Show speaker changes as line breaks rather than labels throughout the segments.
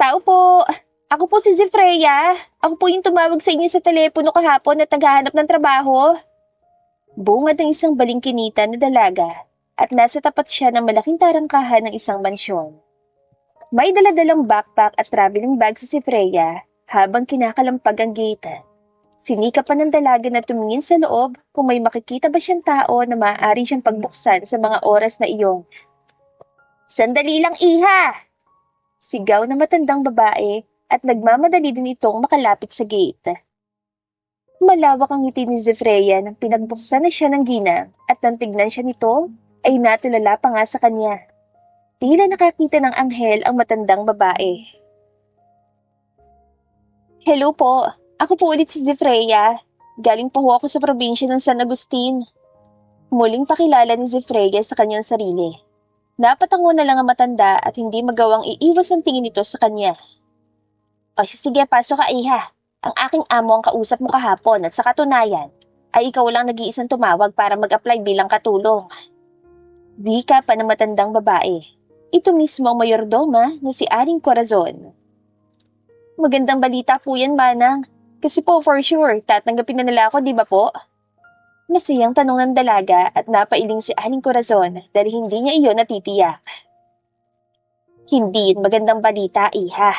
Tao po, ako po si Zefreya. Ako po yung tumawag sa inyo sa telepono kahapon at naghahanap ng trabaho. Bungad ng isang balingkinita na dalaga at nasa tapat siya ng malaking tarangkahan ng isang mansyon. May daladalang backpack at traveling bag si Zefreya habang kinakalampag ang gate. Sinikap pa ng dalaga na tumingin sa loob kung may makikita ba siyang tao na maaari siyang pagbuksan sa mga oras na iyon. Sandali lang, iha! Sigaw na matandang babae at nagmamadali din itong makalapit sa gate. Malawak ang ngiti ni Zefreya nang pinagbuksan na siya ng ginang at nang tignan siya nito ay natulala pa nga sa kanya. Tila nakakita ng anghel ang matandang babae. Hello po, ako po ulit si Zefreya. Galing po ako sa probinsya ng San Agustin. Muling pakilala ni Zefreya sa kanyang sarili. Napatango na lang ang matanda at hindi magawang iiwas ang tingin nito sa kanya. O sige, pasok ka, iha. Ang aking amo ang kausap mo kahapon at sa katunayan ay ikaw lang nag-iisang tumawag para mag-apply bilang katulong. Wika pa ng matandang babae. Ito mismo ang mayordoma na si Aling Corazon. Magandang balita po yan, Manang. Kasi po for sure, tatanggapin na nila ako, di ba po? Masayang tanong ng dalaga at napailing si Aling Corazon dahil hindi niya iyon natitiyak. Hindi yun magandang balita, iha.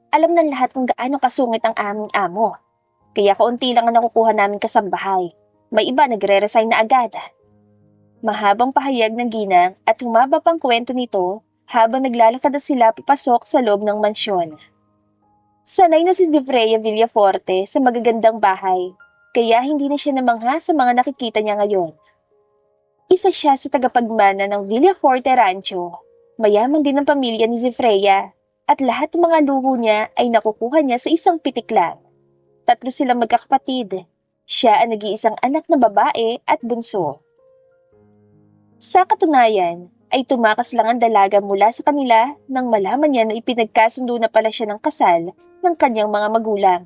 Alam ng lahat kung gaano kasungit ang aming amo. Kaya kaunti lang ang nakukuha namin kasambahay. May iba nagre-resign na agad. Mahabang pahayag ng ginang at humaba pang kwento nito habang naglalakad na sila papasok sa loob ng mansyon. Sanay na si Zefreya Villaforte sa magagandang bahay, kaya hindi na siya namangha sa mga nakikita niya ngayon. Isa siya sa tagapagmana ng Villaforte Rancho. Mayaman din ang pamilya ni Zefreya at lahat ng mga luho niya ay nakukuha niya sa isang pitik lang. 3 silang magkakapatid. Siya ang nag-iisang anak na babae at bunso. Sa katunayan, ay tumakas lang ang dalaga mula sa kanila nang malaman niya na ipinagkasundo na pala siya ng kasal ng kanyang mga magulang.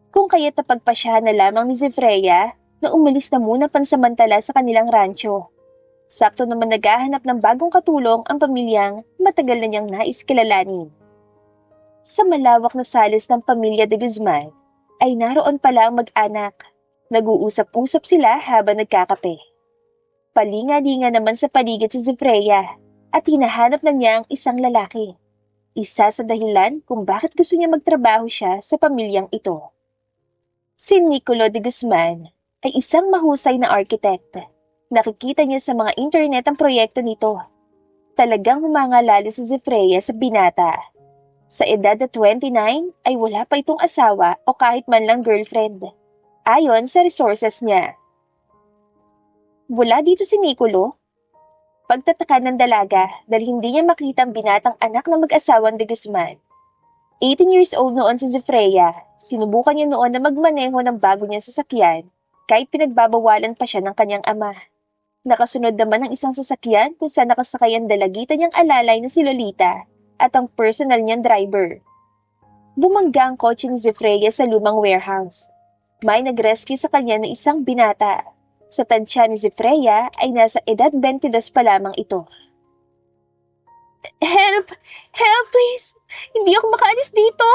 Kung kaya't napagpasyahan na lamang ni Zefreya na umalis na muna pansamantala sa kanilang rancho. Sakto naman naghahanap ng bagong katulong ang pamilyang matagal na niyang nais kilalanin. Sa malawak na salis ng pamilya de Guzman, ay naroon pala ang mag-anak. Nag-uusap-usap sila habang nagkakape. Palinga-linga naman sa paligid si Zefreya at hinahanap na niya ang isang lalaki. Isa sa dahilan kung bakit gusto niya magtrabaho siya sa pamilyang ito. Si Nicolo de Guzman ay isang mahusay na architect. Nakikita niya sa mga internet ang proyekto nito. Talagang humangalalo si Zefreya sa binata. Sa edad na 29 ay wala pa itong asawa o kahit man lang girlfriend. Ayon sa resources niya. Wala dito si Nicolo. Pagtataka ng dalaga dahil hindi niya makita ang binatang anak ng mag-asawang de Guzman. 18 years old noon si Zefreya. Sinubukan niya noon na magmaneho ng bago niyang sasakyan kahit pinagbabawalan pa siya ng kanyang ama. Nakasunod naman ang isang sasakyan kung saan nakasakay ang dalagita niyang alalay na si Lolita at ang personal niyang driver. Bumangga ang kotse ni Zefreya sa lumang warehouse. May nag-rescue sa kanya ng isang binata. Sa tansya ni Zefreya ay nasa edad 22 pa lamang ito. Help! Help, please! Hindi ako makaalis dito!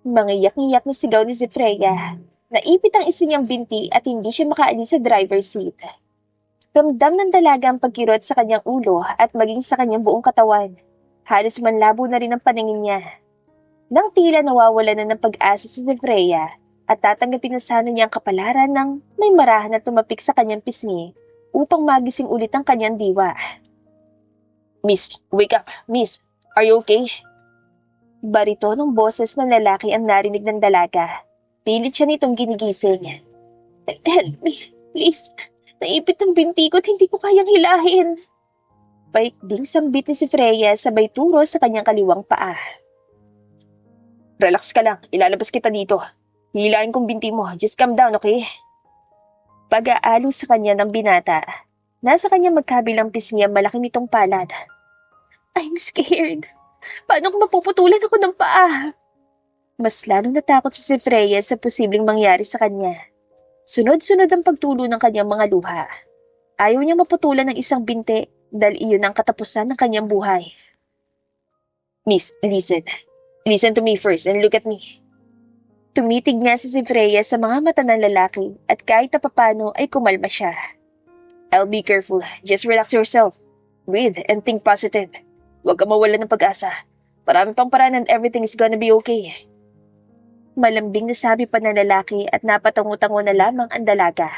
Mangiyak-ngiyak na sigaw ni Zefreya. Naipit ang isa niyang binti at hindi siya makaalis sa driver's seat. Ramdam ng dalaga ang pagkirot sa kanyang ulo at maging sa kanyang buong katawan. Halos manlabo na rin ang paningin niya. Nang tila nawawala na ng pag-asa si Zefreya, at tatanggapin na sana niya ang kapalaran ng may marahan na tumapik sa kanyang pisngi upang magising ulit ang kanyang diwa. Miss, wake up! Miss, are you okay? Baritonong boses ng lalaki ang narinig ng dalaga. Pilit siya nitong ginigising. Help me, please. Naipit ang binti ko at hindi ko kayang hilahin. Paikding sambit ni si Freya sabay turo sa kanyang kaliwang paa. Relax ka lang, ilalabas kita dito. Hilahin kong binti mo. Just calm down, okay? Pag-aalo sa kanya ng binata. Nasa kanya magkabilang pisngi ang malaki nitong palad. I'm scared. Paano kung mapuputulan ako ng paa? Mas lalong natakot si Freya sa posibleng mangyari sa kanya. Sunod-sunod ang pagtulo ng kanyang mga luha. Ayaw niya maputulan ng isang binti dahil iyon ang katapusan ng kanyang buhay. Miss, listen. Listen to me first and look at me. Tumitig nga si Freya sa mga mata ng lalaki at kahit na papano ay kumalma siya. I'll be careful. Just relax yourself. Breathe and think positive. Huwag ka mawalan ng pag-asa. Marami pang paraan and everything is gonna be okay. Malambing na sabi pa ng lalaki at napatango-tango na lamang ang dalaga.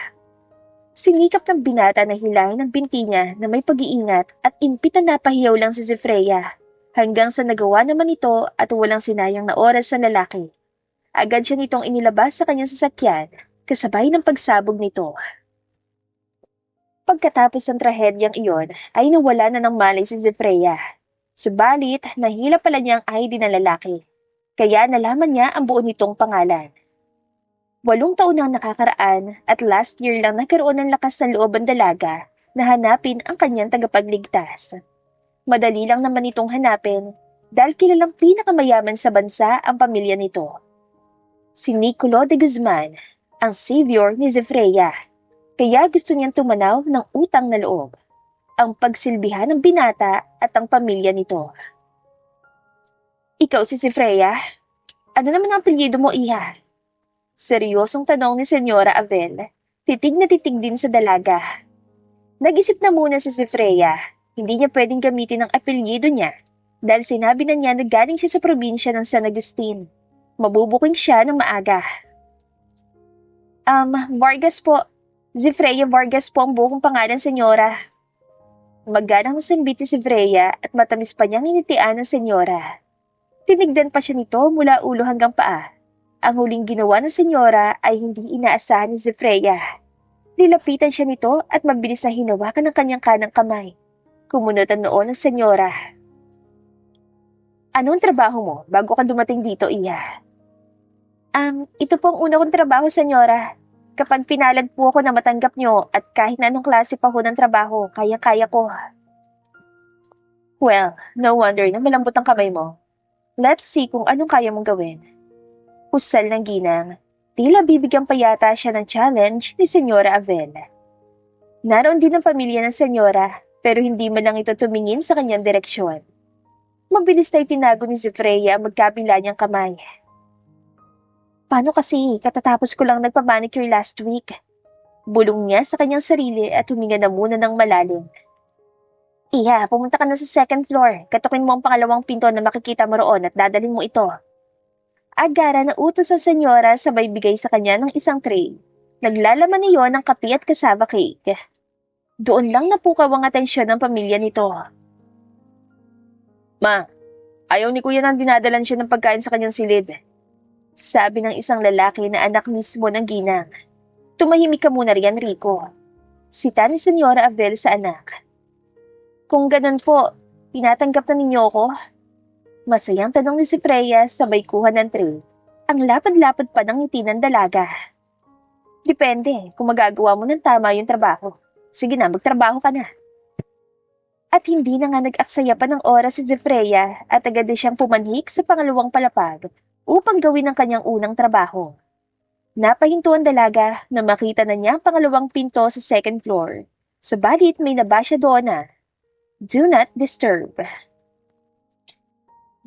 Sinikap ng binata na hilahin ang binti niya na may pag-iingat at impit na napahiyaw lang si Freya hanggang sa nagawa naman ito at walang sinayang na oras sa lalaki. Agad siya nitong inilabas sa kanyang sasakyan kasabay ng pagsabog nito. Pagkatapos ng trahedyang iyon ay nawala na ng malay si Freya. Subalit, nahila pala niya ang ID ng lalaki. Kaya nalaman niya ang buo nitong pangalan. 8 taon nang nakakaraan at last year lang nagkaroon ng lakas ng loob ang dalaga na hanapin ang kanyang tagapagligtas. Madali lang naman itong hanapin dahil kilalang pinakamayaman sa bansa ang pamilya nito. Si Nicolo de Guzman, ang savior ni Freya. Kaya gusto niyang tumanaw ng utang na loob, ang pagsilbihan ng binata at ang pamilya nito. Ikaw si Freya? Ano naman ang apelyido mo, iha? Seryosong tanong ni Senyora Abel, titig na titig din sa dalaga. Nag-isip na muna si Freya, hindi niya pwedeng gamitin ang apelyido niya dahil sinabi na niya na galing siya sa probinsya ng San Agustin. Mabubuking siya ng maaga. Vargas po. Freya Vargas po ang buong pangalan, senyora. Magganang nasambiti si Freya at matamis pa niyang initian ng senyora. Tinigdan pa siya nito mula ulo hanggang paa. Ang huling ginawa ng senyora ay hindi inaasahan ni Freya. Nilapitan siya nito at mabilis na hinawakan ng kanyang kanang kamay. Kumunot ang noo ng senyora. Anong trabaho mo bago ka dumating dito, iya? Ito po ang una kong trabaho, senyora. Kapag pinalad po ako na matanggap nyo at kahit na anong klase pa ho ng trabaho, kaya-kaya ko. Well, no wonder na malambot ang kamay mo. Let's see kung anong kaya mong gawin. Usal ng ginang, tila bibigyan pa yata siya ng challenge ni Senyora Avel. Naroon din ang pamilya ng senyora, pero hindi man lang ito tumingin sa kanyang direksyon. Mabilis na itinago ni Freya ang magkabila niyang kamay. Paano kasi? Katatapos ko lang nagpa-manicure last week. Bulong niya sa kanyang sarili at huminga na muna ng malalim. Iha, pumunta ka na sa second floor. Katukin mo ang pangalawang pinto na makikita mo roon at dadalhin mo ito. Agara na utos sa senyora sabay bigay sa kanya ng isang tray. Naglalaman niyon ng kape at cassava cake. Doon lang napukaw ang atensyon ng pamilya nito. Ma, ayaw ni kuya nang dinadalan siya ng pagkain sa kanyang silid. Sabi ng isang lalaki na anak mismo ng ginang. Tumahimik ka muna riyan, Rico. Sita ni Senyora Abel sa anak. Kung ganun po, tinatanggap na ninyo ako? Masayang tanong ni Freya sabay kuha ng tray. Ang lapad-lapad pa ng ngiti ng dalaga. Depende kung magagawa mo ng tama yung trabaho. Sige na, magtrabaho ka na. At hindi na nga nag-aksaya pa ng oras si Freya at agad na siyang pumanhik sa pangalawang palapag upang gawin ang kanyang unang trabaho. Napahinto ang dalaga na makita na niya ang pangalawang pinto sa second floor. Subalit may naba siya doon na, "Do not disturb."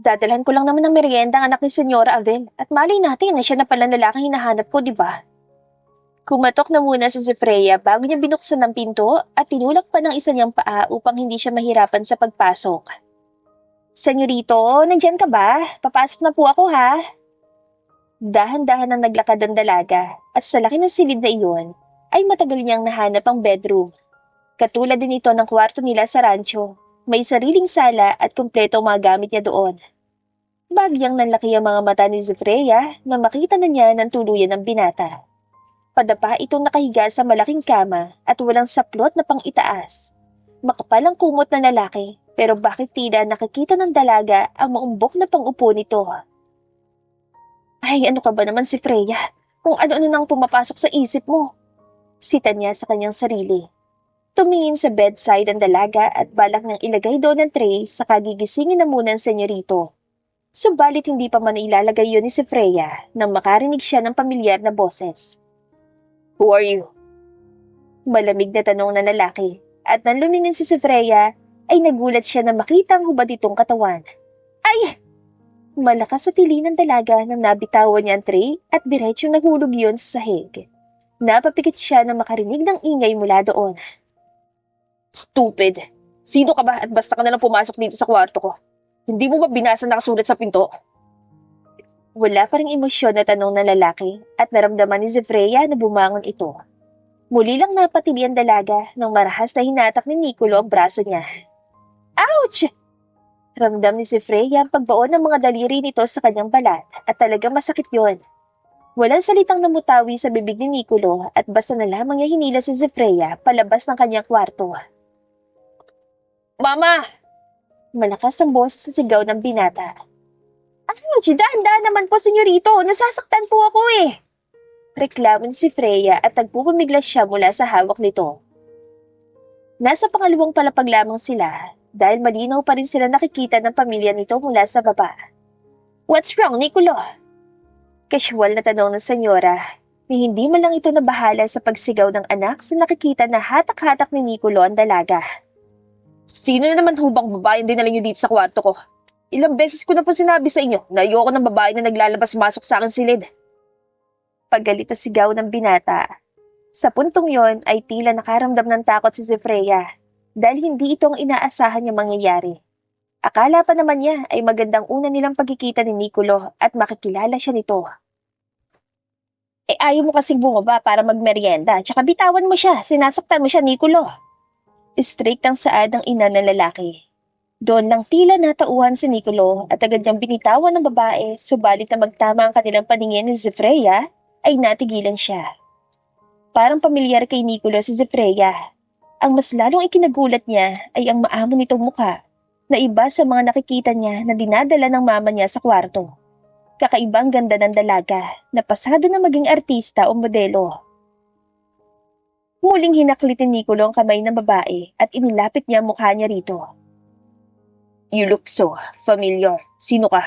Dadalhan ko lang naman ng merienda ang anak ni Senyora Avel at malay natin na siya na pala lalaking hinahanap ko, di ba? Kumatok na muna si Freya bago niya binuksan ng pinto at tinulak pa ng isa niyang paa upang hindi siya mahirapan sa pagpasok. Senyorito, nandyan ka ba? Papasok na po ako, ha? Dahan-dahan ang naglakad ang dalaga at sa laki ng silid na iyon ay matagal niyang nahanap ang bedroom. Katulad din ito ng kwarto nila sa rancho. May sariling sala at kumpleto ang mga gamit niya doon. Bagyang nanlaki ang mga mata ni Freya na makita na niya ng tuluyan ng binata. Padapa itong nakahiga sa malaking kama at walang saplot na pang-itaas. Makapal ang kumot na lalaki, pero bakit tila nakikita ng dalaga ang maumbok na pang-upo nito? Ay, ano ka ba naman si Freya? Kung ano-ano nang pumapasok sa isip mo. Sita niya sa kanyang sarili. Tumingin sa bedside ang dalaga at balak niyang ilagay doon ang tray sa kagigisingin na muna ang senyorito. Subalit hindi pa man ilalagay yun ni Freya nang makarinig siya ng pamilyar na boses. Who are you? Malamig na tanong ng lalaki at nang lumingin si Freya ay nagulat siya na makita ang hubad itong katawan. Ay! Malakas sa tili ng dalaga nang nabitawan niya ang tray at diretsong nahulog yun sa sahig. Napapikit siya nang makarinig ng ingay mula doon. Stupid! Sino ka ba at basta ka nalang pumasok dito sa kwarto ko? Hindi mo ba binasa nakasulat sa pinto? Wala pa ring emosyon na tanong ng lalaki at naramdaman ni Zefreya na bumangon ito. Muli lang napatili ang dalaga nang marahas na hinatak ni Nicolo ang braso niya. Ouch! Ramdam ni Zefreya ang pagbaon ng mga daliri nito sa kanyang balat at talagang masakit yon. Walang salitang namutawi sa bibig ni Nicolo at basta na lamang niya hinila si Zefreya palabas ng kanyang kwarto. Mama! Malakas ang boses sa sigaw ng binata. Ouch! Dahan-dahan naman po, senyorito. Nasasaktan po ako eh. Reklamo ni si Freya at nagpupumiglas siya mula sa hawak nito. Nasa pangalawang palapag lamang sila dahil malinaw pa rin sila nakikita ng pamilya nito mula sa baba. What's wrong, Nicolo? Casual na tanong ng senyora ni hindi man lang ito nabahala sa pagsigaw ng anak sa nakikita na hatak-hatak ni Nicolo ang dalaga. Sino na naman hubang babae dinala niyo dito sa kwarto ko? Ilang beses ko na po sinabi sa inyo na ayoko ng babae na naglalabas-masok sa akin silid. Paggalit na sigaw ng binata. Sa puntong yon ay tila nakaramdam ng takot si Zefreya dahil hindi ito ang inaasahan niya mangyayari. Akala pa naman niya ay magandang una nilang pagkikita ni Nicolo at makikilala siya nito. Ayaw mo kasing bumaba para magmerienda tsaka bitawan mo siya, sinasaktan mo siya, Nicolo. Strict ang saad ng ina ng lalaki. Doon lang tila natauhan si Nicolo at agad niyang binitawan ng babae subalit na magtama ang kanilang paningin ni Zefreya ay natigilan siya. Parang pamilyar kay Nicolo si Zefreya. Ang mas lalong ikinagulat niya ay ang maamo nitong mukha na iba sa mga nakikita niya na dinadala ng mama niya sa kwarto. Kakaibang ganda ng dalaga na pasado na maging artista o modelo. Muling hinaklit ni Nicolo ang kamay ng babae at inilapit niya ang mukha niya rito. You look so familiar. Sino ka?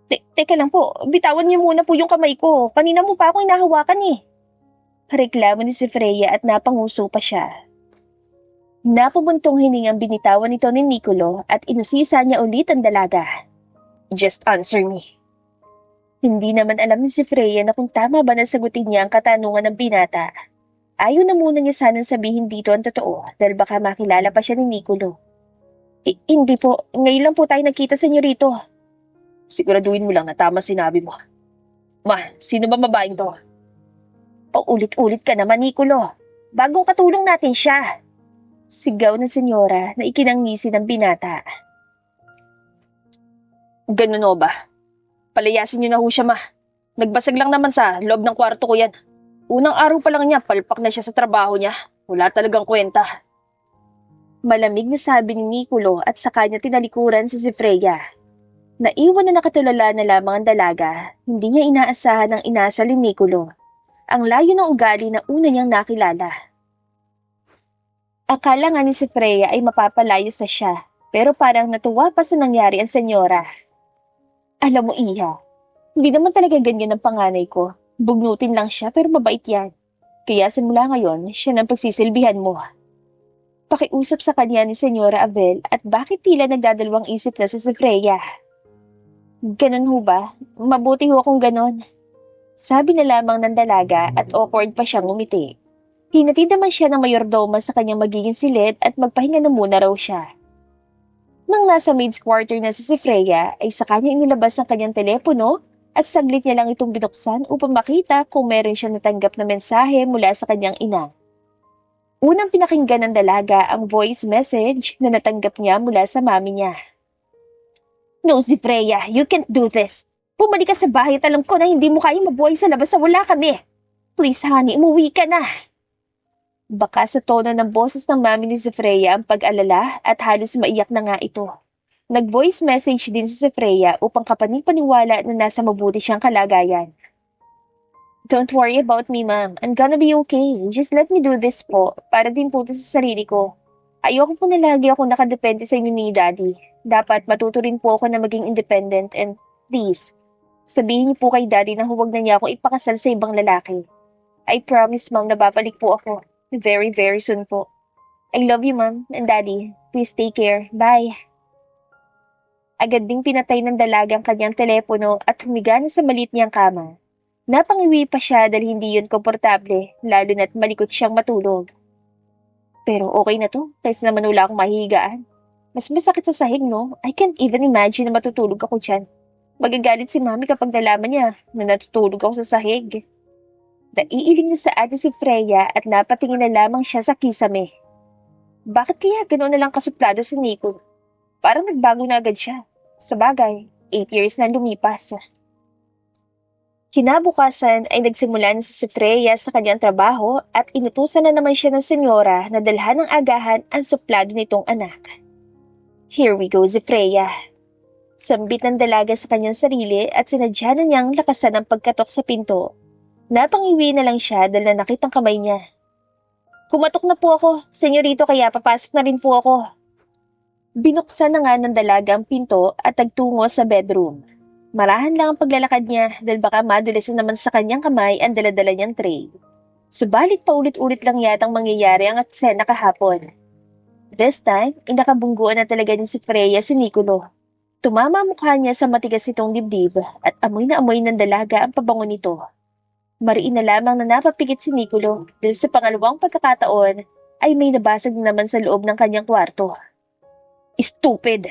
Teka lang po, bitawan niyo muna po yung kamay ko. Kanina mo pa ako inahawakan eh. Reklamo ni si Freya at napanguso pa siya. Napabuntong hiningang binitawan nito ni Nicolo at inusisa niya ulit ang dalaga. Just answer me. Hindi naman alam ni si Freya na kung tama ba na sagutin niya ang katanungan ng binata. Ayaw na muna niya sanang sabihin dito ang totoo dahil baka makilala pa siya ni Nicolo. Hindi po. Ngayon lang po tayo nagkita, senyorito. Siguraduhin mo lang na tama sinabi mo. Ma, sino ba babaeng to? Ulit-ulit ka naman, Nicolo. Bagong katulong natin siya. Sigaw ng senyora na ikinangisi ng binata. Ganun o ba? Palayasin niyo na ho siya, ma. Nagbasag lang naman sa loob ng kwarto ko yan. Unang araw pa lang niya, palpak na siya sa trabaho niya. Wala talagang kwenta. Malamig na sabi ni Nicolo at sa kanya tinalikuran si Zefreya. Naiwan na nakatulala na lamang ang dalaga, hindi niya inaasahan ang inasal ni Nicolo. Ang layo ng ugali na una niyang nakilala. Akala nga ni Zefreya ay mapapalayos na siya, pero parang natuwa pa sa nangyari ang senyora. Alam mo, Iha, hindi naman talaga ganyan ang panganay ko. Bugnutin lang siya pero mabait yan. Kaya simula ngayon, siya nang pagsisilbihan mo. Pakiusap sa kanya ni Senyora Abel at bakit tila nagdadalawang isip na si Zefreya. Ganon ho ba? Mabuti ho akong ganon. Sabi na lamang ng dalaga at awkward pa siyang umiti. Hinatid naman siya ng mayordoma sa kanyang magiging silid at magpahinga na muna raw siya. Nang nasa maid's quarter na si Zefreya ay sa kanya inilabas ang kanyang telepono at saglit niya lang itong binuksan upang makita kung meron siyang natanggap na mensahe mula sa kanyang ina. Unang pinakinggan ng dalaga ang voice message na natanggap niya mula sa mami niya. No, Zefreya, you can't do this. Bumalik ka sa bahay at alam ko na hindi mo kayang mabuhay sa labas na wala kami. Please, honey, umuwi ka na. Baka sa tono ng boses ng mami ni Zefreya ang pag-alala at halos maiyak na nga ito. Nag-voice message din si Zefreya upang kapanipaniwala na nasa mabuti siyang kalagayan. Don't worry about me, ma'am. I'm gonna be okay. Just let me do this po, para din po sa sarili ko. Ayoko po na lagi ako nakadepende sa inyo ni Daddy. Dapat matuto rin po ako na maging independent and please, sabihin niyo po kay Daddy na huwag na niya ako ipakasal sa ibang lalaki. I promise, ma'am, na babalik po ako. Very, very soon po. I love you, ma'am and Daddy. Please take care. Bye. Agad ding pinatay ng dalagang kanyang telepono at humiga na sa maliit niyang kama. Napangiwi pa siya dahil hindi yun komportable, lalo na't malikot siyang matulog. Pero okay na to, kaysa naman wala akong mahihigaan. Mas masakit sa sahig, no? I can't even imagine na matutulog ako dyan. Magagalit si mami kapag nalaman niya na natutulog ako sa sahig. Naiiling na sa atin si Freya at napatingin na lamang siya sa kisame. Bakit kaya ganoon na lang kasuplado si Nico? Parang nagbago na agad siya. Sa bagay, 8 years na lumipas. Kinabukasan ay nagsimula na si Freya sa kanyang trabaho at inutusan na naman siya ng senyora na dalhan ng agahan ang suplado nitong anak. Here we go si Freya. Sambit ng dalaga sa kanyang sarili at sinadya na niyang lakasan ang pagkatok sa pinto. Napangiwi na lang siya dahil nanakit ang kamay niya. Kumatok na po ako, senyorito, kaya papasok na rin po ako. Binuksan na nga ng dalaga ang pinto at nagtungo sa bedroom. Marahan lang ang paglalakad niya dahil baka madulas na naman sa kanyang kamay ang daladala niyang tray. Subalit paulit-ulit lang yatang mangyayari ang eksena kahapon. This time, inakabungguan na talaga ni si Freya si Nicolo. Tumama ang mukha niya sa matigas nitong dibdib at amoy na amoy ng dalaga ang pabango nito. Mariin na lamang na napapikit si Nicolo dahil sa pangalawang pagkakataon ay may nabasag naman sa loob ng kanyang kwarto. Stupid!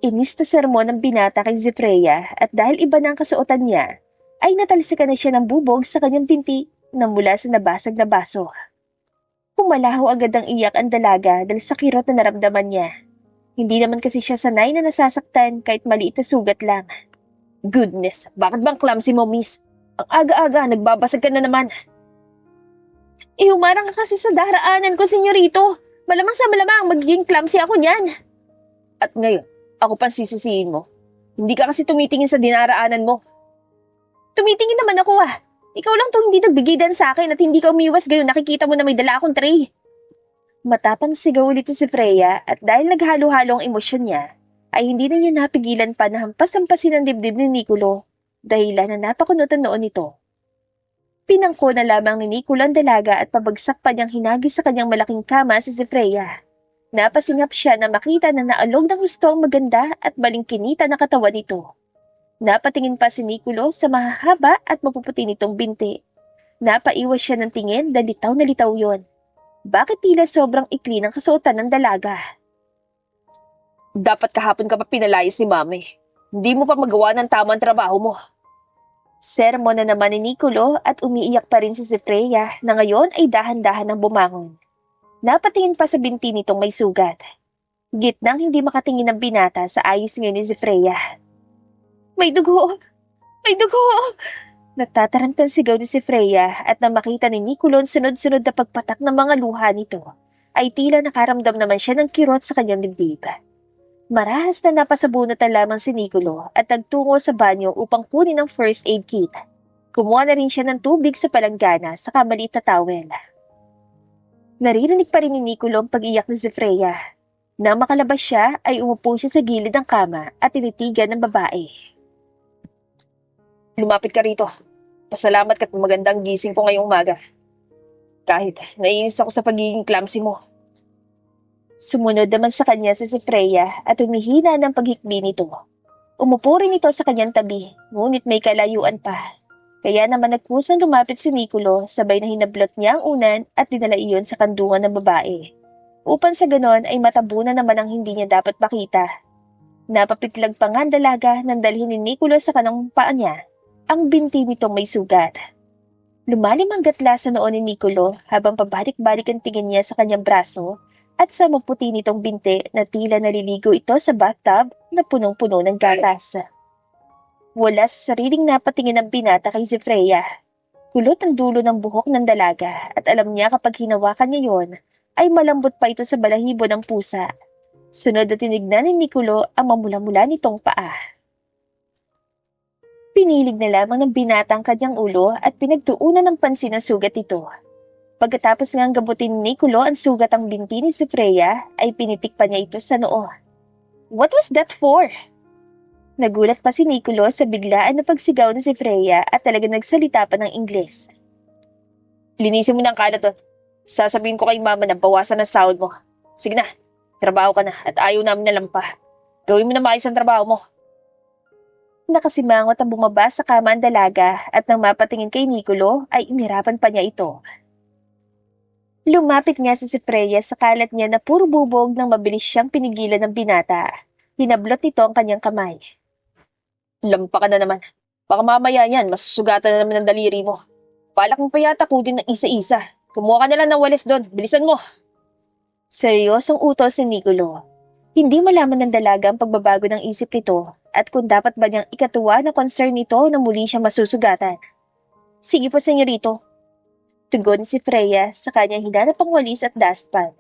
Inis na sermon ng binata kay Freya at dahil iba na ang kasuotan niya, ay natalsikan na siya ng bubog sa kanyang binti na mula sa nabasag na baso. Pumalaho agad ang iyak ang dalaga dahil sa kirot na naramdaman niya. Hindi naman kasi siya sanay na nasasaktan kahit maliit na sugat lang. Goodness, bakit bang clumsy mo, miss? Ang aga-aga, nagbabasag ka na naman. Umarang ka kasi sa daraanan ko, senyorito. Malamang sa malamang magiging clumsy ako niyan. At ngayon, ako pang sisisihin mo. Hindi ka kasi tumitingin sa dinaraanan mo. Tumitingin naman ako ah. Ikaw lang to hindi nagbigidan sa akin at hindi ka umiwas gayon nakikita mo na may dala akong tray. Matapang sigaw ulit si Freya at dahil naghalo-halo ang emosyon niya, ay hindi na niya napigilan pa na hampas-hampasin ang dibdib ni Nicolo dahilan na napakunutan noon nito. Pinangko na lamang ni Nicolo ang dalaga at pabagsak pa niyang hinagis sa kanyang malaking kama si Freya. Napasingap siya na makita na naalog ng gusto ang maganda at balingkinita na katawan nito. Napatingin pa si Nicolo sa mahahaba at mapuputi nitong binti. Napaiwas siya ng tingin dahil litaw na litaw yon. Bakit tila sobrang ikli ng kasuotan ng dalaga? Dapat kahapon ka pa pinalayas ni Mami. Hindi mo pa magawa ng tamang trabaho mo. Sermon na naman ni Nicolo at umiiyak pa rin si Freya na ngayon ay dahan-dahan ng bumangon. Napatingin pa sa binti nitong may sugat. Gitnang hindi makatingin ng binata sa ayos ngayon ni Freya. May dugo! May dugo! Natatarantang sigaw ni Freya at nang makita ni Nicolo ang sunod-sunod na pagpatak ng mga luha nito, ay tila nakaramdam naman siya ng kirot sa kanyang dibdib. Marahas na napasabunutan lamang si Nicolo at nagtungo sa banyo upang kunin ang first aid kit. Kumuha na rin siya ng tubig sa palanggana sa maliit na towel. Naririnig pa rin ni Nicolo ang pag-iyak ni Freya. Nang makalabas siya, ay umupo siya sa gilid ng kama at tinitigan ng babae. Lumapit ka rito. Pasalamat ka't magandang gising ko ngayong umaga. Kahit naiinis ako sa pagiging clumsy mo. Sumunod naman sa kanya si Freya at humihina ng paghikbi nito. Umupo rin ito sa kanyang tabi, ngunit may kalayuan pa. Kaya naman nagkusang lumapit si Nicolo, sabay na hinablot niya ang unan at dinala iyon sa kandungan ng babae. Upang sa ganon ay matabunan naman ang hindi niya dapat makita. Napapitlag pa nga ang dalaga nang dalhin ni Nicolo sa kanang paa niya ang binti nitong may sugat. Lumalim ang gatla sa noon ni Nicolo habang pabalik-balik ang tingin niya sa kanyang braso at sa maputi nitong binti na tila naliligo ito sa bathtub na punong-puno ng gatas. Wala sa sariling napatingin ng binata kay Freya. Kulot ang dulo ng buhok ng dalaga at alam niya kapag hinawakan niya yon ay malambot pa ito sa balahibo ng pusa. Sunod na tinignan ni Nicolo ang mamula-mula nitong paa. Pinilig na lamang ng binata ang kanyang ulo at pinagtuunan ng pansin ang sugat nito. Pagkatapos ngang gabutin ni Nicolo ang sugat ang binti ni Freya, ay pinitik pa niya ito sa noo. What was that for? Nagulat pa si Nicolo sa biglaan na pagsigaw ni Freya at talaga nagsalita pa ng Ingles. Linisin mo ng kalat to. Sasabihin ko kay mama na bawasan ang sahod mo. Sige na, trabaho ka na at ayaw namin na lampa. Gawin mo na maayos ang trabaho mo. Nakasimangot ang bumaba sa kama ang dalaga at nang mapatingin kay Nicolo ay inirapan pa niya ito. Lumapit nga si Freya sa kalat niya na puro bubog nang mabilis siyang pinigilan ng binata. Hinablot nito ang kanyang kamay. Lampa ka na naman. Baka mamaya yan, masusugatan na naman ang daliri mo. Balak mo pa yata kudin ng isa-isa. Kumuha ka na lang ng walis doon. Bilisan mo. Seryosong utos ni Nicolo. Hindi malaman ng dalaga ang pagbabago ng isip nito at kung dapat ba niyang ikatuwa na concern nito na muli siya masusugatan. Sige po, senyorito. Tugon si Freya sa kanyang hinanap ang walis at dustpan.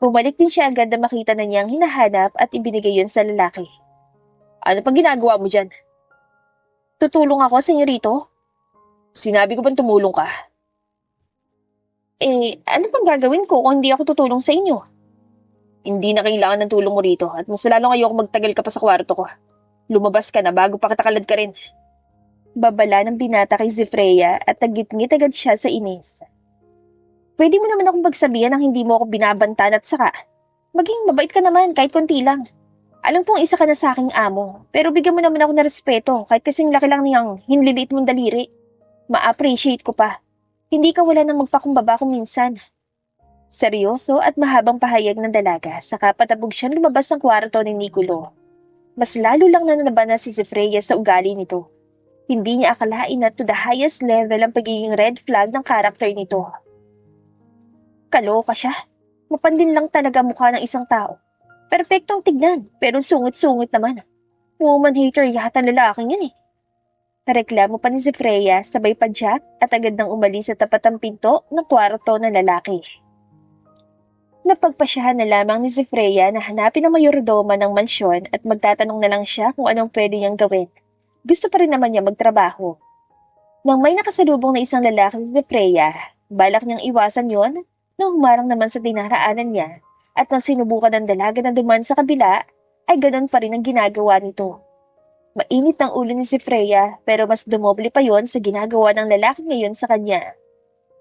Bumalik din siya agad na makita na niyang hinahanap at ibinigay yun sa lalaki. Ano pang ginagawa mo dyan? Tutulong ako, senyorito. Sinabi ko bang tumulong ka? Ano pang gagawin ko kung hindi ako tutulong sa inyo? Hindi na kailangan ng tulong mo rito at mas lalo ayoko magtagal ka pa sa kwarto ko. Lumabas ka na bago pa katakalad ka rin. Babala ng binata kay Freya at nagitngit agad siya sa inis. Pwede mo naman akong pagsabihan nang hindi mo ako binabantan at saka, maging mabait ka naman kahit konti lang. Alam kong isa ka na sa aking amo, pero bigyan mo naman ako ng respeto kahit kasing laki lang niyang hinliliit mong daliri. Ma-appreciate ko pa. Hindi ka wala nang magpakumbaba kung minsan. Seryoso at mahabang pahayag ng dalaga saka patabog siyang lumabas ng kwarto ni Nicolo. Mas lalo lang nananaban na si Freya sa ugali nito. Hindi niya akalain na to the highest level ang pagiging red flag ng karakter nito. Kaloka siya. Mapandin lang talaga mukha ng isang tao. Perpektong tignan, pero sungit-sungit naman. Woman hater yata ang lalaking yan eh. Reklamo pa ni Freya sabay padyak at agad nang umalis sa tapat ng pinto ng kwarto ng lalaki. Napagpasyahan na lamang ni Freya na hanapin ang mayordoma ng mansyon at magtatanong na lang siya kung anong pwede niyang gawin. Gusto pa rin naman niya magtrabaho. Nang may nakasalubong na isang lalaki si Freya, balak niyang iwasan yon nang humarang naman sa dinaraanan niya at nang sinubukan ng dalaga na duman sa kabila ay ganon pa rin ang ginagawa nito. Mainit ng ulo ni Freya pero mas dumoble pa yon sa ginagawa ng lalaki ngayon sa kanya.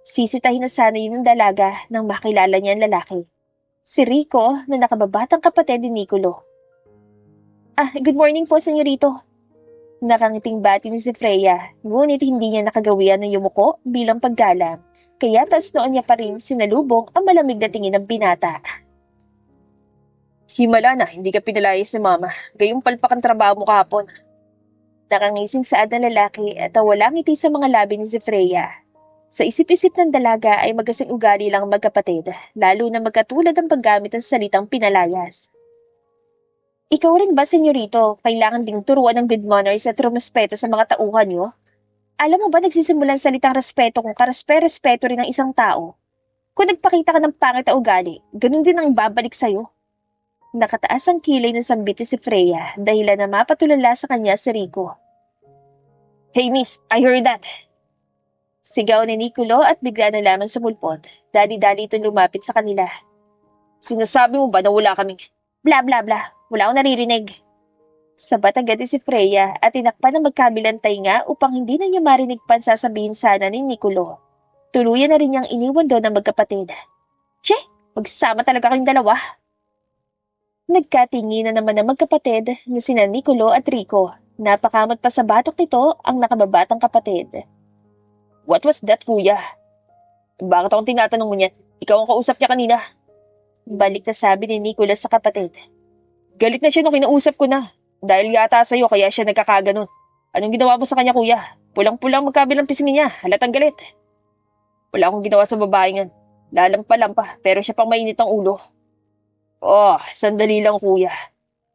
Sisitahin na sana yun ng dalaga nang makilala niya ang lalaki. Si Rico na nakababatang kapatid ni Nicolo. Good morning po, senyorito. Nakangiting bati ni Freya, ngunit hindi niya nakagawian ng yumuko bilang paggalang, kaya taas noon niya pa rin sinalubong ang malamig na tingin ng binata. Himala na, hindi ka pinalayas ni Mama. Gayong palpak ang trabaho mo kahapon. Nakangising saad ng lalaki at walang ngiti sa mga labi ni Freya. Sa isip-isip ng dalaga ay magkasing ugali lang magkapatid, lalo na magkatulad ang paggamit ng salitang pinalayas. Ikaw rin ba, senyorito, kailangan ding turuan ng good manners at rumespeto sa mga tauhan niyo? Alam mo ba nagsisimulan salitang respeto kung karespe-respeto rin ng isang tao? Kung nagpakita ka ng pangit na ugali, ganun din ang babalik sa'yo. Nakataas ang kilay ng sambit si Freya dahilan na mapatulala sa kanya si Rico. Hey miss, I heard that. Sigaw ni Nicolo at bigla na lamang sumulpot. Dali-dali itong lumapit sa kanila. Sinasabi mo ba na wala kaming... Bla bla bla, wala akong naririnig. Sabat agad si Freya at tinakpan ng magkabilang tainga upang hindi na niya marinig pa sasabihin sana ni Nicolo. Tuluyan na rin niyang iniwan doon ang magkapatid. Che, magsama talaga kayong dalawa. Nagkatingin na naman ang magkapatid na sina Nicolo at Rico. Napakamot pa sa batok nito ang nakababatang kapatid. What was that, kuya? Bakit akong tinatanong mo niyan? Ikaw ang kausap niya kanina. Balik na sabi ni Nicolas sa kapatid. Galit na siya nung kinausap ko na. Dahil yata sa'yo kaya siya nagkakaganon. Anong ginawa mo sa kanya, kuya? Pulang-pulang magkabilang pisngi niya. Halatang galit. Wala akong ginawa sa babaeng yan. Lalampa-lampa pero siya pang mainit ang ulo. Oh, sandali lang, kuya.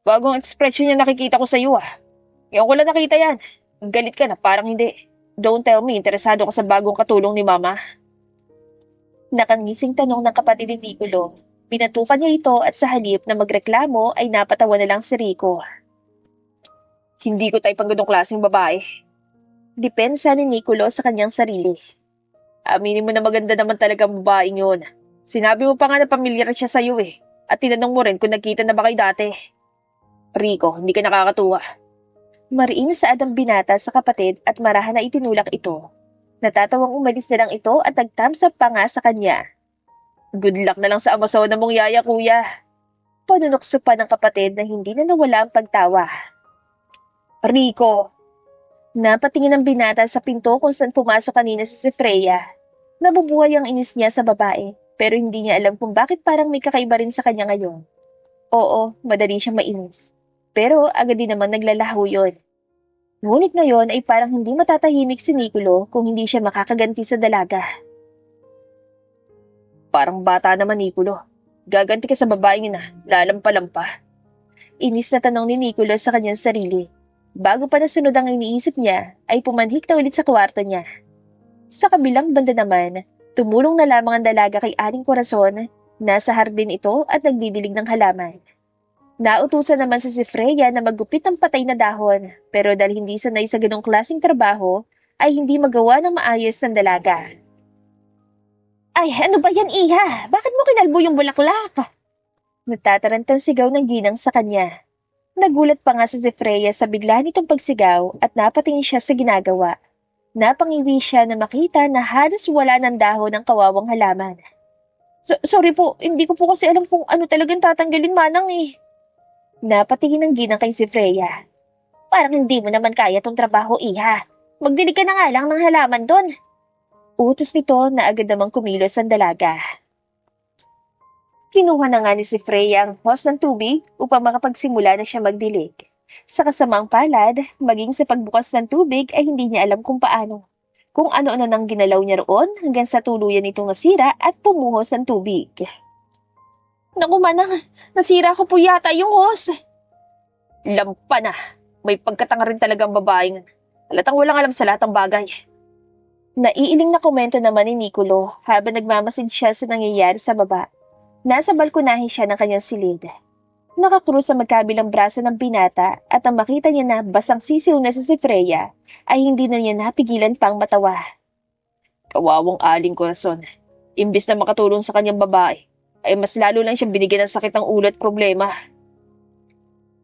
Bagong ekspresyon niya nakikita ko sa'yo Ngayon ko lang nakita yan. Galit ka na parang hindi. Don't tell me, interesado ka sa bagong katulong ni Mama. Nakangising tanong ng kapatid ni Nicolo. Pinatukan niya ito at sa halip na magreklamo ay napatawa na lang si Rico. Hindi ko type ang ganong klaseng babae. Depensa ni Nicolo sa kanyang sarili. Aminin mo na maganda naman talaga ang babaeng yun. Sinabi mo pa nga na pamilyar siya sa'yo At tinanong mo rin kung nagkita na ba kayo dati. Rico, hindi ka nakakatuwa. Mariin saad ang binata sa kapatid at marahan na itinulak ito. Natatawang umalis na lang ito at nagtamsap pa nga sa kanya. Good luck na lang sa amasaw na mong yaya, kuya. Panunokso pa ng kapatid na hindi na nawala ang pagtawa. Rico! Napatingin ang binata sa pinto kung saan pumasok kanina si Freya. Nabubuhay ang inis niya sa babae, pero hindi niya alam kung bakit parang may kakaiba rin sa kanya ngayon. Oo, madali siyang mainis. Pero agad din naman naglalaho yun. Ngunit ngayon ay parang hindi matatahimik si Nicolo kung hindi siya makakaganti sa dalaga. Parang bata naman, Nicolo. Gaganti ka sa babaeng yun lalampa-lampa. Inis na tanong ni Nicolo sa kanyang sarili. Bago pa nasunod ang iniisip niya, ay pumanhik na ulit sa kwarto niya. Sa kabilang banda naman, tumulong na lamang ang dalaga kay Aling Corazon. Nasa hardin ito at nagdidilig ng halaman. Nautusan naman si Freya na maggupit ng patay na dahon, pero dahil hindi sanay sa ganong klaseng trabaho, ay hindi magawa ng maayos ng dalaga. Ay, ano ba yan, Iha? Bakit mo kinalbo yung bulaklak? Natatarantang sigaw ng ginang sa kanya. Nagulat pa nga si Freya sa bigla nitong pagsigaw at napatingin siya sa ginagawa. Napangiwi siya na makita na halos wala ng dahon ng kawawang halaman. Sorry po, hindi ko po kasi alam kung ano talagang tatanggalin, Manang eh. Napatingin ng ginang kay Freya. Parang hindi mo naman kaya tong trabaho, Iha. Magdilig ka na nga lang ng halaman doon. Utos nito na agad namang kumilos ang dalaga. Kinuha na nga ni Freya ang hose ng tubig upang makapagsimula na siya magdilig. Sa kasamang palad, maging sa pagbukas ng tubig ay hindi niya alam kung paano. Kung ano-ano nang ginalaw niya roon hanggang sa tuluyan itong nasira at pumuhos ang tubig. Naku, Manang, nasira ko po yata yung hose. Lampa na. May pagkatanga rin talagang babaeng. Halatang walang alam sa lahat ng bagay. Naiiling na komento naman ni Nicolo habang nagmamasid siya sa nangyayari sa baba. Nasa balkonahe siya ng kanyang silid. Nakakrus sa magkabilang braso ng binata at ang makita niya na basang sisiw na si Freya ay hindi na niya napigilan pang matawa. Kawawang Aling Corazon. Imbis na makatulong sa kanyang babae, ay mas lalo lang siyang binigyan ng sakit ng ulo at problema.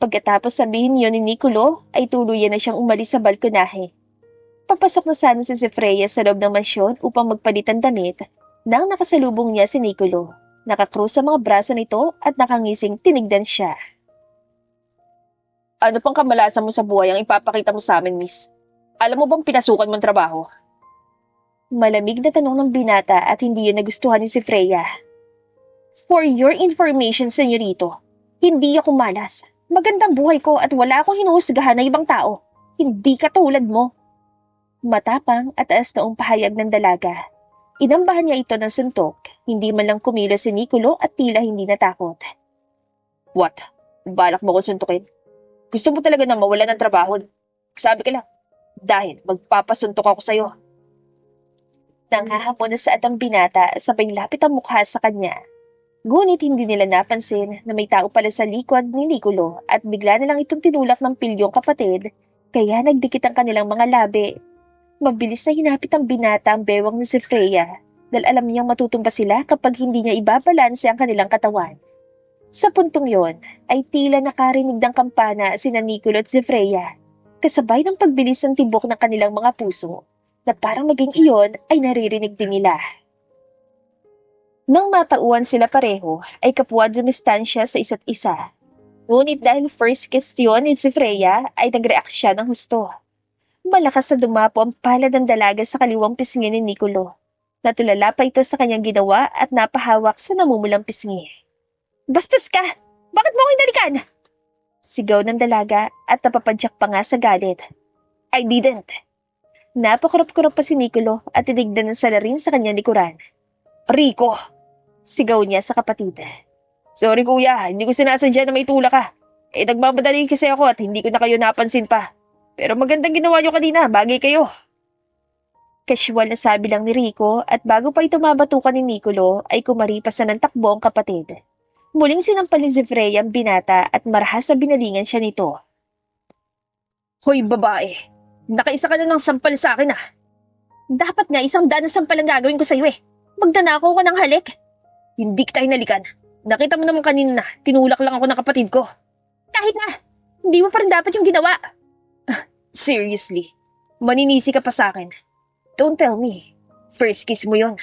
Pagkatapos sabihin niyo ni Nicolo ay tuluyan na siyang umalis sa balkonahe. Papasok na sana si Freya sa loob ng mansyon upang magpalit ng damit nang nakasalubong niya si Nicolo. Nakakrus sa mga braso nito at nakangising tinigdan siya. Ano pang kamalasan mo sa buhay ang ipapakita mo sa amin, miss? Alam mo bang pinasukan mong trabaho? Malamig na tanong ng binata at hindi yun nagustuhan ni Freya. For your information, senyorito, hindi ako malas. Magandang buhay ko at wala akong hinuhusgahan na ibang tao. Hindi katulad mo. Matapang at taas noong pahayag ng dalaga. Inambahan niya ito ng suntok, hindi man lang kumilos si Nicolo at tila hindi natakot. What? Balak mo ko suntukin? Gusto mo talaga na mawala ng trabaho? Sabi ka lang, dahil magpapasuntok ako sa'yo. Nanghahamon na sa atang binata sabay lapit ang mukha sa kanya. Ngunit hindi nila napansin na may tao pala sa likod ni Nicolo at bigla na lang itong tinulak ng pilyong kapatid, kaya nagdikit ang kanilang mga labi. Mabilis na hinapit ang binata ang bewang ni Freya dahil alam niyang matutumba sila kapag hindi niya ibabalanse ang kanilang katawan. Sa puntong yon ay tila nakarinig ng kampana sina Nicolo at Freya, kasabay ng pagbilis ng tibok ng kanilang mga puso na parang maging iyon ay naririnig din nila. Nang matauhan sila pareho ay kapwa dumistansya sa isa't isa. Ngunit dahil first kiss yun ni Freya ay nag-react siya ng husto. Malakas na dumapo ang palad ng dalaga sa kaliwang pisngi ni Nicolo. Natulala pa ito sa kanyang ginawa at napahawak sa namumulang pisngi. Bastos ka! Bakit mo ako hinalikan? Sigaw ng dalaga at napapadyak pa nga sa galit. I didn't. Napakurap-kurap pa si Nicolo at tinignan ng salarin sa kanyang likuran. Rico! Sigaw niya sa kapatid. Sorry kuya, hindi ko sinasadya na may tulak ka. Nagmamadali kasi ako at hindi ko na kayo napansin pa. Pero magandang ginawa niyo kanina, bagay kayo. Casual na sabi lang ni Rico at bago pa ito mabatukan ni Nicolo ay kumaripas na ng takbo ang kapatid. Muling sinampal ni Freya ang binata at marahas na binalingan siya nito. Hoy babae, nakaisa ka na ng sampal sa akin ah. Dapat nga 100 na sampal ang gagawin ko sa iyo eh. Magdanakaw ka ng halik. Hindi kita hinalikan. Nakita mo naman kanina na tinulak lang ako ng kapatid ko. Kahit na, hindi mo pa rin dapat yung ginawa. Seriously, maninisi ka pa sa akin. Don't tell me, first kiss mo yon.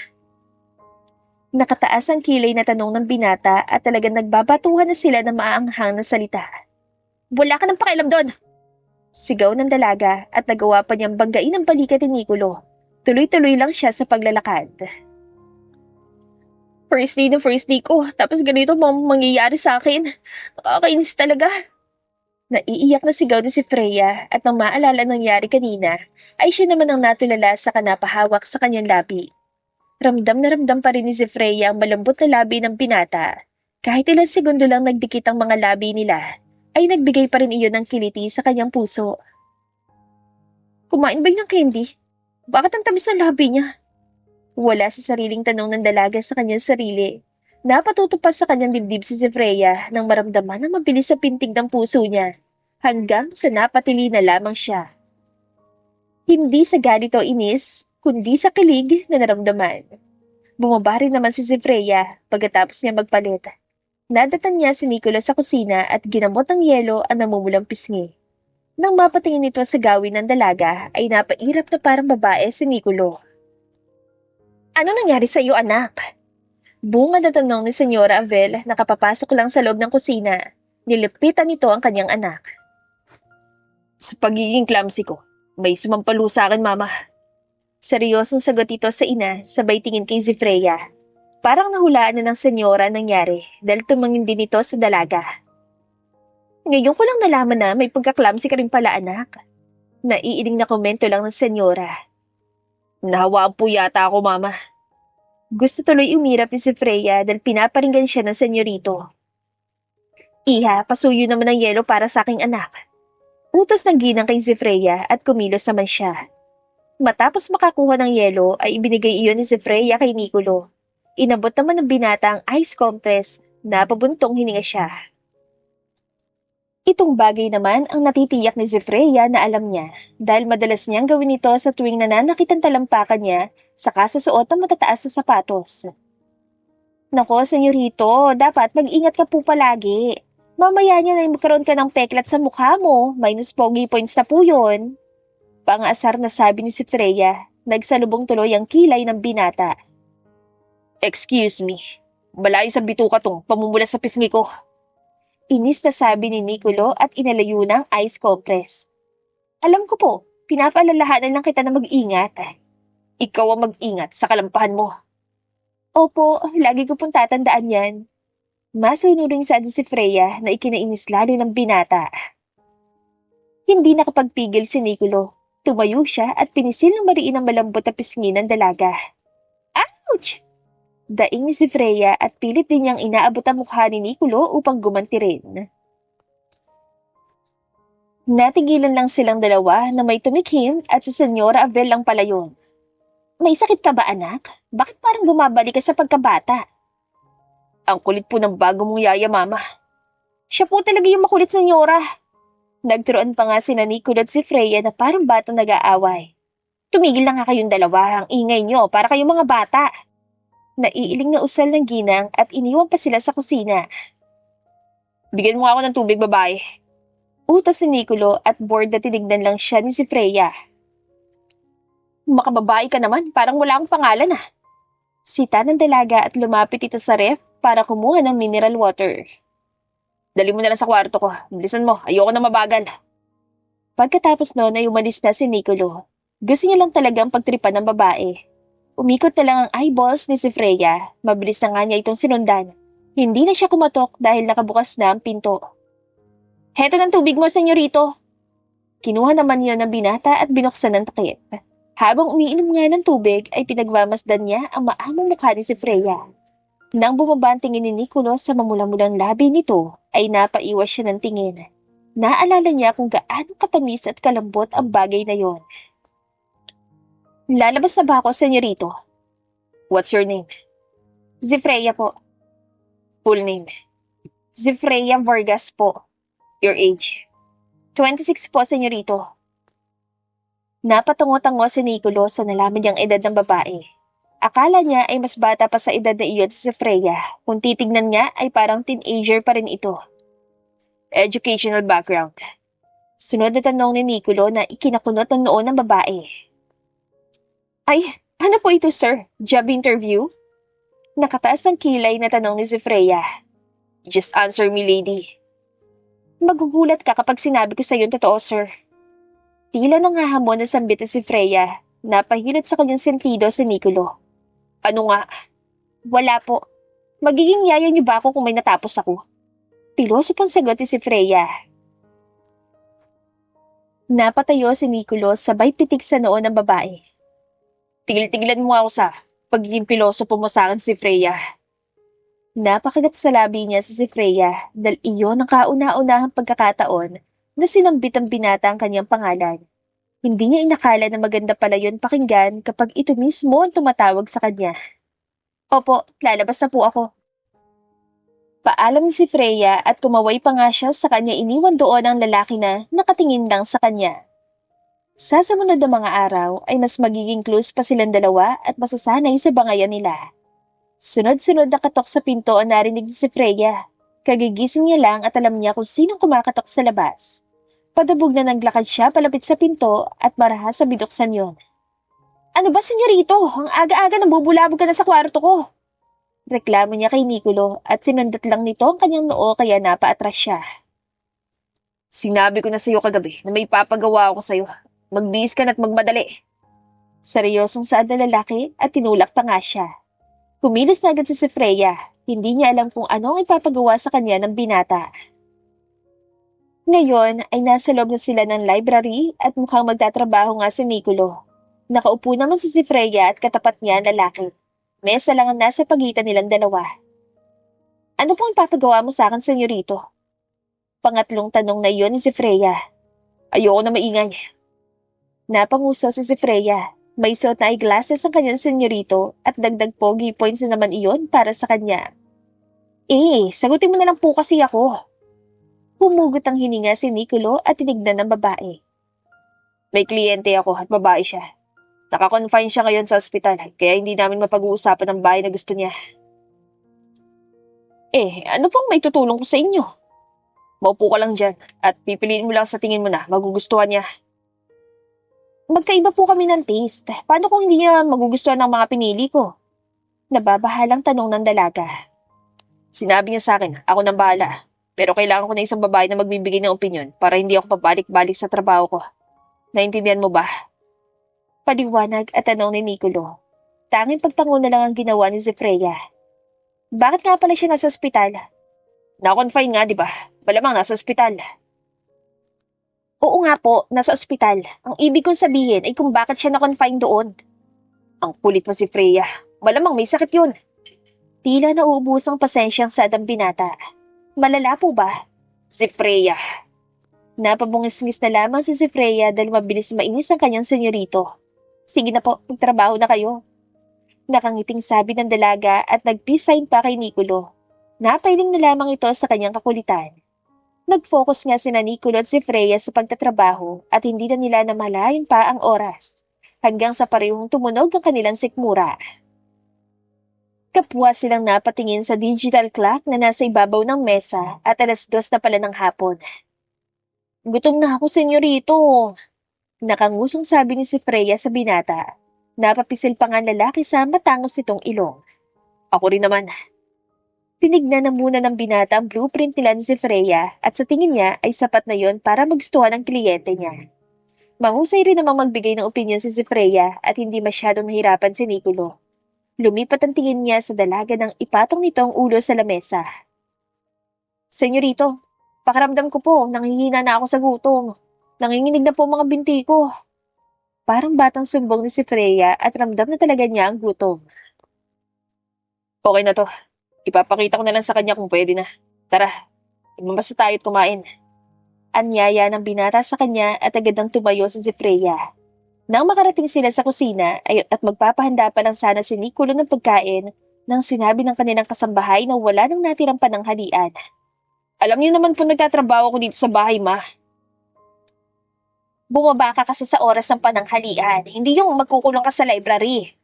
Nakataas ang kilay na tanong ng binata at talagang nagbabatuhan na sila ng maaanghang na salita. Wala ka ng pakialam doon! Sigaw ng dalaga at nagawa pa niyang banggain ang balikat ni Nicolo. Tuloy-tuloy lang siya sa paglalakad. First day ko, tapos ganito mangyayari sa akin. Nakakainis talaga. Naiiyak na sigaw ni si Freya at nang maalala nangyari kanina, ay siya naman ang natulala sa kanapahawak sa kanyang labi. Ramdam na ramdam pa rin ni si Freya ang malambot na labi ng binata. Kahit ilang segundo lang nagdikit ang mga labi nila, ay nagbigay pa rin iyon ng kiliti sa kanyang puso. Kumain ba ng candy? Bakit ang tamis ng labi niya? Wala sa sariling tanong ng dalaga sa kanyang sarili. Napatutupas sa kanyang dibdib si Freya nang maramdaman ang mabilis sa pintig ng puso niya, hanggang sa napatili na lamang siya. Hindi sa ganito inis, kundi sa kilig na naramdaman. Bumaba rin naman si Freya pagkatapos niya magpalit. Nadatan niya si Nicolo sa kusina at ginamot ng yelo ang namumulang pisngi. Nang mapatingin nito sa gawin ng dalaga, ay napairap na parang babae si Nicolo. Ano nangyari sa iyo, anak? Bunga na tanong ni Senyora Avel na kapapasok lang sa loob ng kusina. Nilipitan nito ang kanyang anak. Sa pagiging clumsy ko, may sumampalo sa akin, mama. Seryosong sagot ito sa ina, sabay tingin kay Freya. Parang nahulaan na ng senyora nangyari dahil tumangin din ito sa dalaga. Ngayon ko lang nalaman na may pagka-clumsy ka rin pala, anak. Naiiling na komento lang ng senyora. Nahawaan po yata ako, mama. Gusto tuloy umirap ni si Freya dahil pinaparinggan siya ng senyorito. Iha, pasuyo naman ng yelo para sa aking anak. Utos ng ginang kay si Freya at kumilos naman siya. Matapos makakuha ng yelo ay ibinigay iyon ni si Freya kay Nicolo. Inabot naman ng binata ang ice compress na pabuntong hininga siya. Itong bagay naman ang natitiyak ni si Freya na alam niya dahil madalas niyang gawin ito sa tuwing nananakit ang talampakan niya saka sa suot ng matataas na sapatos. Nako, senyorito, dapat mag-ingat ka po palagi. Mamaya niya na magkaroon ka ng peklat sa mukha mo, minus pogi points na po yun. Pang-asar na sabi ni si Freya, nagsalubong tuloy ang kilay ng binata. Excuse me, malayo sa bituka tong pamumula sa pisngi ko. Inis na sabi ni Nicolo at inalayo ng ice compress. Alam ko po, pinapaalalahanan lang kita na mag-ingat. Ikaw ang mag-ingat sa kalampahan mo. Opo, lagi ko pong tatandaan yan. Masunuring sa si Freya na ikinainis lalo ng binata. Hindi nakapagpigil si Nicolo. Tumayo siya at pinisil ng mariin ang malambot na pisngi ng dalaga. Ouch! Daing ni si Freya at pilit din niyang inaabot ang mukha ni Nicolo upang gumanti rin. Natigilan lang silang dalawa na may tumikim at si Senyora Avel lang pala yun. May sakit ka ba, anak? Bakit parang bumabalik ka sa pagkabata? Ang kulit po ng bago mong yaya, mama. Siya po talaga yung makulit, senyora. Nagturoan pa nga si Nicolo at si Freya na parang batang nag-aaway. Tumigil na nga kayong dalawa, ang ingay nyo para kayong mga bata. Naiiling na usal ng ginang at iniwan pa sila sa kusina. Bigyan mo ako ng tubig, babae. Utos ni Nicolo at bored na tinignan lang siya ni si Freya. Makababae ka naman, parang wala akong pangalan ah. Sita ng dalaga at lumapit ito sa ref para kumuha ng mineral water. Dali mo na lang sa kwarto ko. Bilisan mo, ayoko na mabagal. Pagkatapos noon ay umalis na si Nicolo. Gusto niya lang talagang pagtripan ng babae. Umikot na lang ang eyeballs ni si Freya. Mabilis na nga niya itong sinundan. Hindi na siya kumatok dahil nakabukas na ang pinto. Heto ng tubig mo, senyorito. Kinuha naman niyo ng binata at binuksan ng takip. Habang umiinom nga ng tubig ay pinagmamasdan niya ang maamong mukha ni si Freya. Nang bumaba ang tingin ni Nicolo sa mamula-mulang labi nito ay napaiwas siya ng tingin. Naalala niya kung gaano katamis at kalambot ang bagay na yon. Lalabas na ba ako, senyorito? What's your name? Zefreya po. Full name? Zefreya Vargas po. Your age? 26 po, senyorito. Napatungo-tango si Nicolo sa nalaman niyang edad ng babae. Akala niya ay mas bata pa sa edad na iyon si Zefreya. Kung titignan niya ay parang teenager pa rin ito. Educational background. Sunod na tanong ni Nicolo na ikinakunot ng noon ng babae. Ay, ano po ito, sir? Job interview? Nakataas ang kilay na tanong ni si Freya. Just answer me, lady. Magugulat ka kapag sinabi ko sa iyo totoo, sir. Tila nangahamon na sambit ni si Freya. Napahilot sa kanyang sentido si Nicolo. Ano nga? Wala po. Magiging yaya niyo ba ako kung may natapos ako? Piloso pong sagot ni si Freya. Napatayo si Nicolo sabay pitik sa noo ng babae. Tigil-tigilan mo ako sa pagiging piloso po mo sa akin si Freya. Napakagat sa labi niya si Freya dahil iyon ang kauna-unahang pagkakataon na sinambit ang binata ang kanyang pangalan. Hindi niya inakala na maganda pala yun pakinggan kapag ito mismo ang tumatawag sa kanya. Opo, lalabas na po ako. Paalam ni si Freya at kumaway pa nga siya sa kanya iniwan doon ang lalaki na nakatingin lang sa kanya. Sa sumunod na mga araw ay mas magiging close pa silang dalawa at masasanay sa bangayan nila. Sunod-sunod na katok sa pinto ang narinig ni si Freya. Kagigising niya lang at alam niya kung sinong kumakatok sa labas. Padabog na naglakad siya palapit sa pinto at marahas sa binuksan yon. Ano ba, senyorito? Ang aga-aga nabubulabog ka na sa kwarto ko. Reklamo niya kay Nicolo at sinundat lang nito ang kanyang noo kaya napaatras siya. Sinabi ko na sa iyo kagabi na may papagawa ako sa iyo. Magbihis ka na't magmadali. Seryosong saad na lalaki at tinulak pa nga siya. Kumilos na agad si Freya. Hindi niya alam kung ano ang ipapagawa sa kanya ng binata. Ngayon ay nasa loob na sila ng library at mukhang magtatrabaho nga si Nicolo. Nakaupo naman si Freya at katapat niya ang lalaki. Mesa lang ang nasa pagitan nilang dalawa. Ano pong ipapagawa mo sa akin, senyorito? Pangatlong tanong na iyon ni si Freya. Ayoko na maingay. Napanguso si Freya. May suot na eyeglasses ang kanyang senyorito at dagdag pogi points na naman iyon para sa kanya. Sagutin mo na lang po kasi ako. Humugot ang hininga si Nicolo at tinignan ng babae. May kliyente ako at babae siya. Naka-confine siya ngayon sa ospital kaya hindi namin mapag-uusapan ang bahay na gusto niya. Ano pong may tutulong ko sa inyo? Maupo ka lang dyan at pipiliin mo lang sa tingin mo na magugustuhan niya. Magkaiba po kami ng taste. Paano kung hindi niya magugustuhan ng mga pinili ko? Nababahalang tanong ng dalaga. Sinabi niya sa akin, ako nang bahala. Pero kailangan ko na isang babae na magbibigay ng opinyon para hindi ako pabalik-balik sa trabaho ko. Naintindihan mo ba? Paliwanag at tanong ni Nicolo. Tanging pagtango na lang ang ginawa ni Freya. Bakit nga pala siya nasa ospital? Na-confine nga, di ba? Malamang nasa ospital. Oo nga po, nasa ospital. Ang ibig kong sabihin ay kung bakit siya na-confine doon. Ang kulit mo si Freya. Malamang may sakit yun. Tila nauubusang pasensyang sa adang binata. Malala po ba? Si Freya. Napabungis-ngis na lamang si Freya dahil mabilis mainis ang kanyang senyorito. Sige na po, magtrabaho na kayo. Nakangiting sabi ng dalaga at nag-peace sign pa kay Nicolo. Napailing na lamang ito sa kanyang kakulitan. Nag-focus nga sina Nicolo at si Freya sa pagtatrabaho at hindi na nila namalayan pa ang oras. Hanggang sa parehong tumunog ang kanilang sikmura. Kapwa silang napatingin sa digital clock na nasa ibabaw ng mesa at 2:00 na pala ng hapon. Gutom na ako, senyorito. Nakangusong sabi ni si Freya sa binata. Napapisil pa nga lalaki sa matangos nitong ilong. Ako rin naman. Tinignan na muna ng binata ang blueprint nila ni si Freya at sa tingin niya ay sapat na yon para magustuhan ang kliyente niya. Mahusay rin namang magbigay ng opinyon si Freya at hindi masyadong nahirapan si Nicolo. Lumipat ang tingin niya sa dalaga nang ipatong nito ang ulo sa lamesa. Senyorito, pakiramdam ko po, nanghihina na ako sa gutom. Nanginginig na po mga binti ko. Parang batang sumbong ni si Freya at ramdam na talaga niya ang gutom. Okay na to. Ipapakita ko na lang sa kanya kung pwede na. Tara, lumabas na tayo at kumain. Anyaya ng binata sa kanya at agad nang tumayo si Freya. Nang makarating sila sa kusina at magpapahanda pa lang sana si Nicolo ng pagkain nang sinabi ng kanilang kasambahay na wala nang natirang pananghalian. Alam niyo naman po nagtatrabaho ko dito sa bahay, ma. Bumaba ka kasi sa oras ng pananghalian, hindi yung magkukulong ka sa library.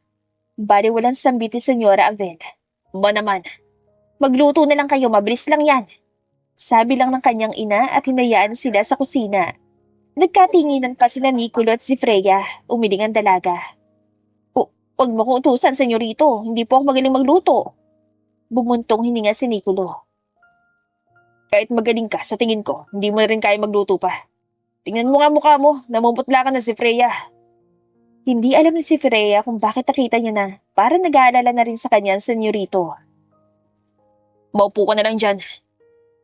Bali walang sambit ni Senyora Avel. Ba naman, magluto na lang kayo, mabilis lang yan. Sabi lang ng kanyang ina at hinayaan sila sa kusina. Nagkatinginan pa sila Nicolo at si Freya, umiling ang dalaga. Huwag mo kong utusan, senyorito. Hindi po ako magaling magluto. Bumuntong hininga si Nicolo. Kahit magaling ka, sa tingin ko, hindi mo na rin kaya magluto pa. Tingnan mo nga mukha mo, namumutla ka na si Freya. Hindi alam ni si Freya kung bakit nakita niya na para nag-aalala na rin sa kanya ang senyorito. Maupo ka na lang dyan.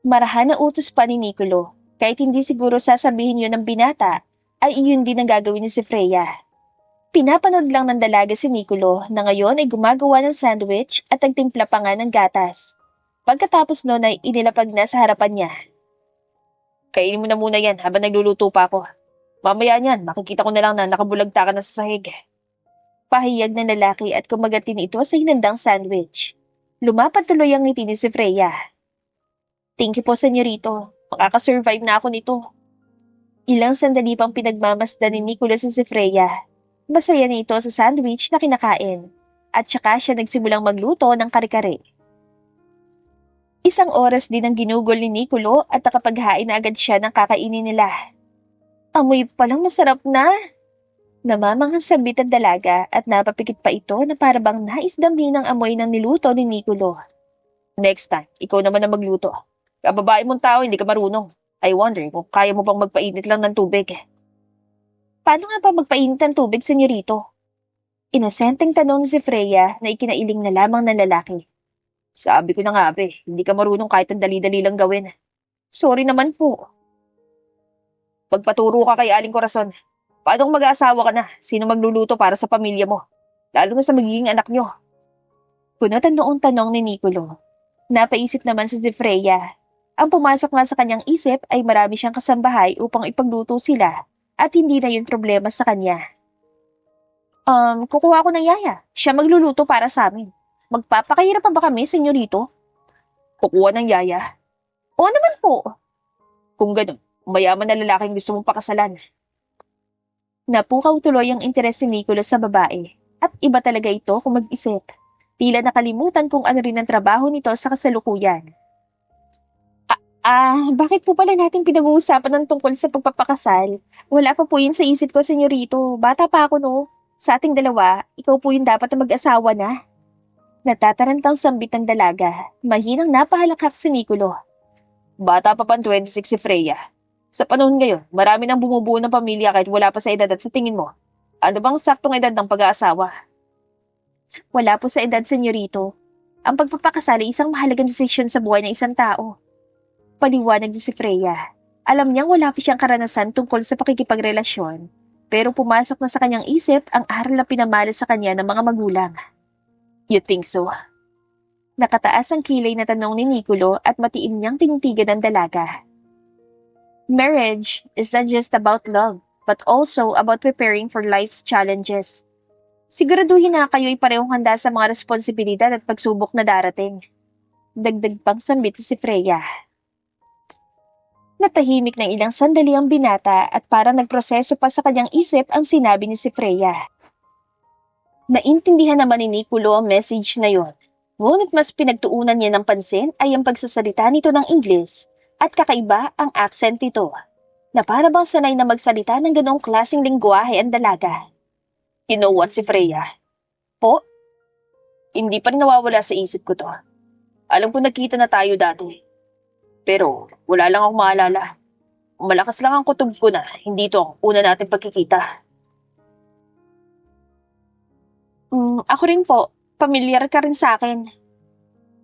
Marahan na utos pa ni Nicolo, kahit hindi siguro sasabihin yun ng binata, ay iyon din ang gagawin ni si Freya. Pinapanood lang ng dalaga si Nicolo na ngayon ay gumagawa ng sandwich at nagtimpla pa nga ng gatas. Pagkatapos noon ay inilapag na sa harapan niya. Kainin mo na muna yan habang nagluluto pa ako. Mamaya niyan, makikita ko na lang na nakabulagta ka na sa sahig. Pahiyag ng lalaki at kumagatin ito sa hinandang sandwich. Lumapad tuloy ang ngiti ni si Freya. Thank you po, senyorito. Makakasurvive na ako nito. Ilang sandali pang pinagmamasdan ni Nicolas si Freya. Masaya nito sa sandwich na kinakain. At saka siya nagsimulang magluto ng kare-kare. Isang oras din ang ginugol ni Nicolo at nakapaghain na agad siya ng kakainin nila. Amoy palang masarap na! Namamanghang sabit ang dalaga at napapikit pa ito na parabang nais damhin ang amoy ng niluto ni Nicolo. Next time, ikaw naman ang magluto. Kababae mong tao, hindi ka marunong. I wonder kung kaya mo bang magpainit lang ng tubig. Paano nga ba magpainit ng tubig, senyorito? Inosenteng tanong si Freya na ikinailing na lamang ng lalaki. Sabi ko na nga hindi ka marunong kahit ang dali-dali lang gawin. Sorry naman po. Magpaturo ka kay Aling Corazon. Paano kung mag-aasawa ka na? Sino magluluto para sa pamilya mo? Lalo na sa magiging anak nyo. Punot ang noong tanong ni Nicolo. Napaisip naman si Freya. Ang pumasok nga sa kanyang isip ay marami siyang kasambahay upang ipagluto sila at hindi na yun problema sa kanya. Kukuha ko ng yaya. Siya magluluto para sa amin. Magpapakahirap pa ba kami, senyorito? Kukuha ng yaya? Oo naman po. Kung ganun, mayaman na lalaking gusto mong pakasalan. Napukaw tuloy ang interes ni Nicolas sa babae. At iba talaga ito kung mag-isip. Tila nakalimutan kung ano rin ang trabaho nito sa kasalukuyan. Bakit po pala natin pinag-uusapan ng tungkol sa pagpapakasal? Wala pa po yun sa isip ko, senyorito. Bata pa ako, no? Sa ating dalawa, ikaw po yung dapat na mag-asawa na. Natatarantang sambit ng dalaga. Mahinang napahalakhak si Nicolo. Bata pa pang 26 si Freya. Sa panahon ngayon, marami nang bumubuo ng pamilya kahit wala pa sa edad at sa tingin mo. Ano bang saktong edad ng pag-aasawa? Wala po sa edad, senyorito. Ang pagpapakasal ay isang mahalagang desisyon sa buhay ng isang tao. Paliwanag ni si Freya. Alam niyang wala pa siyang karanasan tungkol sa pakikipagrelasyon, pero pumasok na sa kanyang isip ang aral na pinamala sa kanya ng mga magulang. You think so? Nakataas ang kilay na tanong ni Nicolo at matiim niyang tinitigan ang dalaga. Marriage is not just about love, but also about preparing for life's challenges. Siguraduhin na kayo ay parehong handa sa mga responsibilidad at pagsubok na darating. Dagdag pang sambit si Freya. Natahimik ng ilang sandali ang binata at parang nagproseso pa sa kanyang isip ang sinabi ni si Freya. Naintindihan naman ni Nicolo ang message na yon. Ngunit mas pinagtuunan niya ng pansin ay ang pagsasalita nito ng Ingles at kakaiba ang accent nito, na para bang sanay na magsalita ng ganoong klaseng lingwahe ang dalaga. You know what, si Freya? Po? Hindi pa rin nawawala sa isip ko to. Alam ko nagkita na tayo dati. Pero wala lang akong maalala. Malakas lang ang kutob ko na hindi ito ang una natin pagkikita. Ako rin po. Pamilyar ka rin sa akin.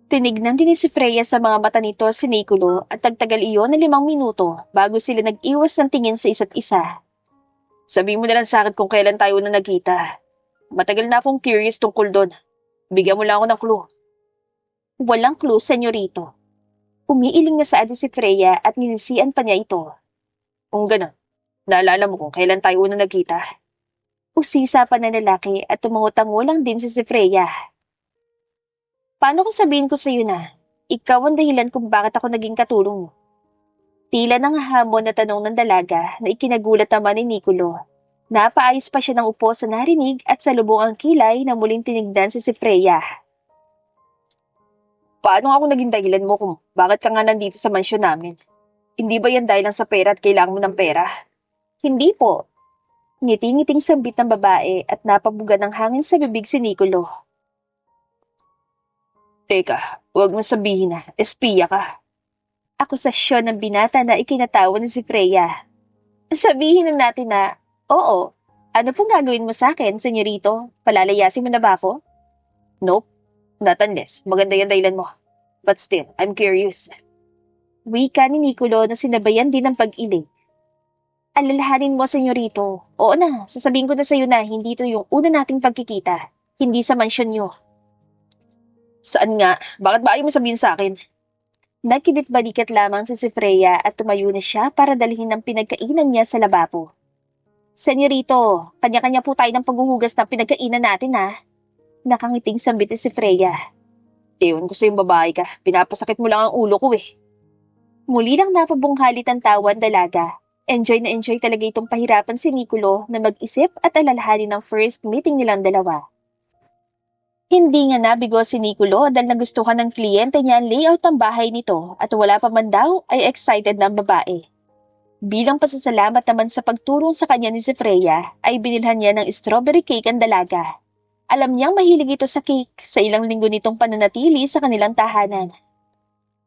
Tinignan din ni si Freya sa mga mata nito si Nicolo at tagtagal iyon ng 5 minuto bago sila nag-iwas ng tingin sa isa't isa. Sabihin mo na lang sa akin kung kailan tayo na nagkita. Matagal na akong curious tungkol doon. Bigyan mo lang ako ng clue. Walang clue, senyorito. Umiiling na sa atin si Freya at nilisian pa niya ito. Kung gano'n, naalala mo kung kailan tayo una nagkita? Usisa pa na lalaki at tumango-tango lang din si Freya. Paano kung sabihin ko sa iyo na, ikaw ang dahilan kung bakit ako naging katulong mo? Tila nang hamon na tanong ng dalaga na ikinagulat naman ni Nicolo. Napaayos pa siya ng upo sa narinig at sa lubong ang kilay na muling tinignan si Freya. Paano ako naging dahilan mo kung bakit ka nga nandito sa mansyon namin? Hindi ba yan dahil lang sa pera at kailangan mo ng pera? Hindi po. Ngiti-ngiting sambit ng babae at napabuga ng hangin sa bibig si Nicolo. Teka, huwag mo sabihin na, espiya ka. Akusasyon ng binata na ikinatawan ni si Freya. Sabihin na natin na, oo, ano pong gagawin mo sa akin, senyorito? Palalayasin mo na ba ako? Nope, not unless maganda yung dahilan mo. But still, I'm curious. Wika ni Nicolo na sinabayan din ng pag-iling. Alalahanin mo, senyorito. Oo na, sasabihin ko na sa'yo na hindi ito yung una nating pagkikita. Hindi sa mansyon nyo. Saan nga? Bakit ba ayaw mo sabihin sa akin? Nagkibit-balikat lamang si Freya at tumayo na siya para dalhin ang pinagkainan niya sa lababo. Senyorito, kanya-kanya po tayo ng paghuhugas ng pinagkainan natin ha. Nakangiting sambit ni si Freya. Ewan ko sa'yong babae ka, pinapasakit mo lang ang ulo ko eh. Muli lang napabunghalit ang tawan dalaga. Enjoy na enjoy talaga itong pahirapan si Nicolo na mag-isip at alalahanin ng first meeting nilang dalawa. Hindi nga nabigo si Nicolo dahil nagustuhan ng kliyente niya ang layout ng bahay nito at wala pa man daw ay excited ng babae. Bilang pasasalamat naman sa pagtulong sa kanya ni si Freya ay binilhan niya ng strawberry cake ang dalaga. Alam niyang mahilig ito sa cake sa ilang linggo nitong pananatili sa kanilang tahanan.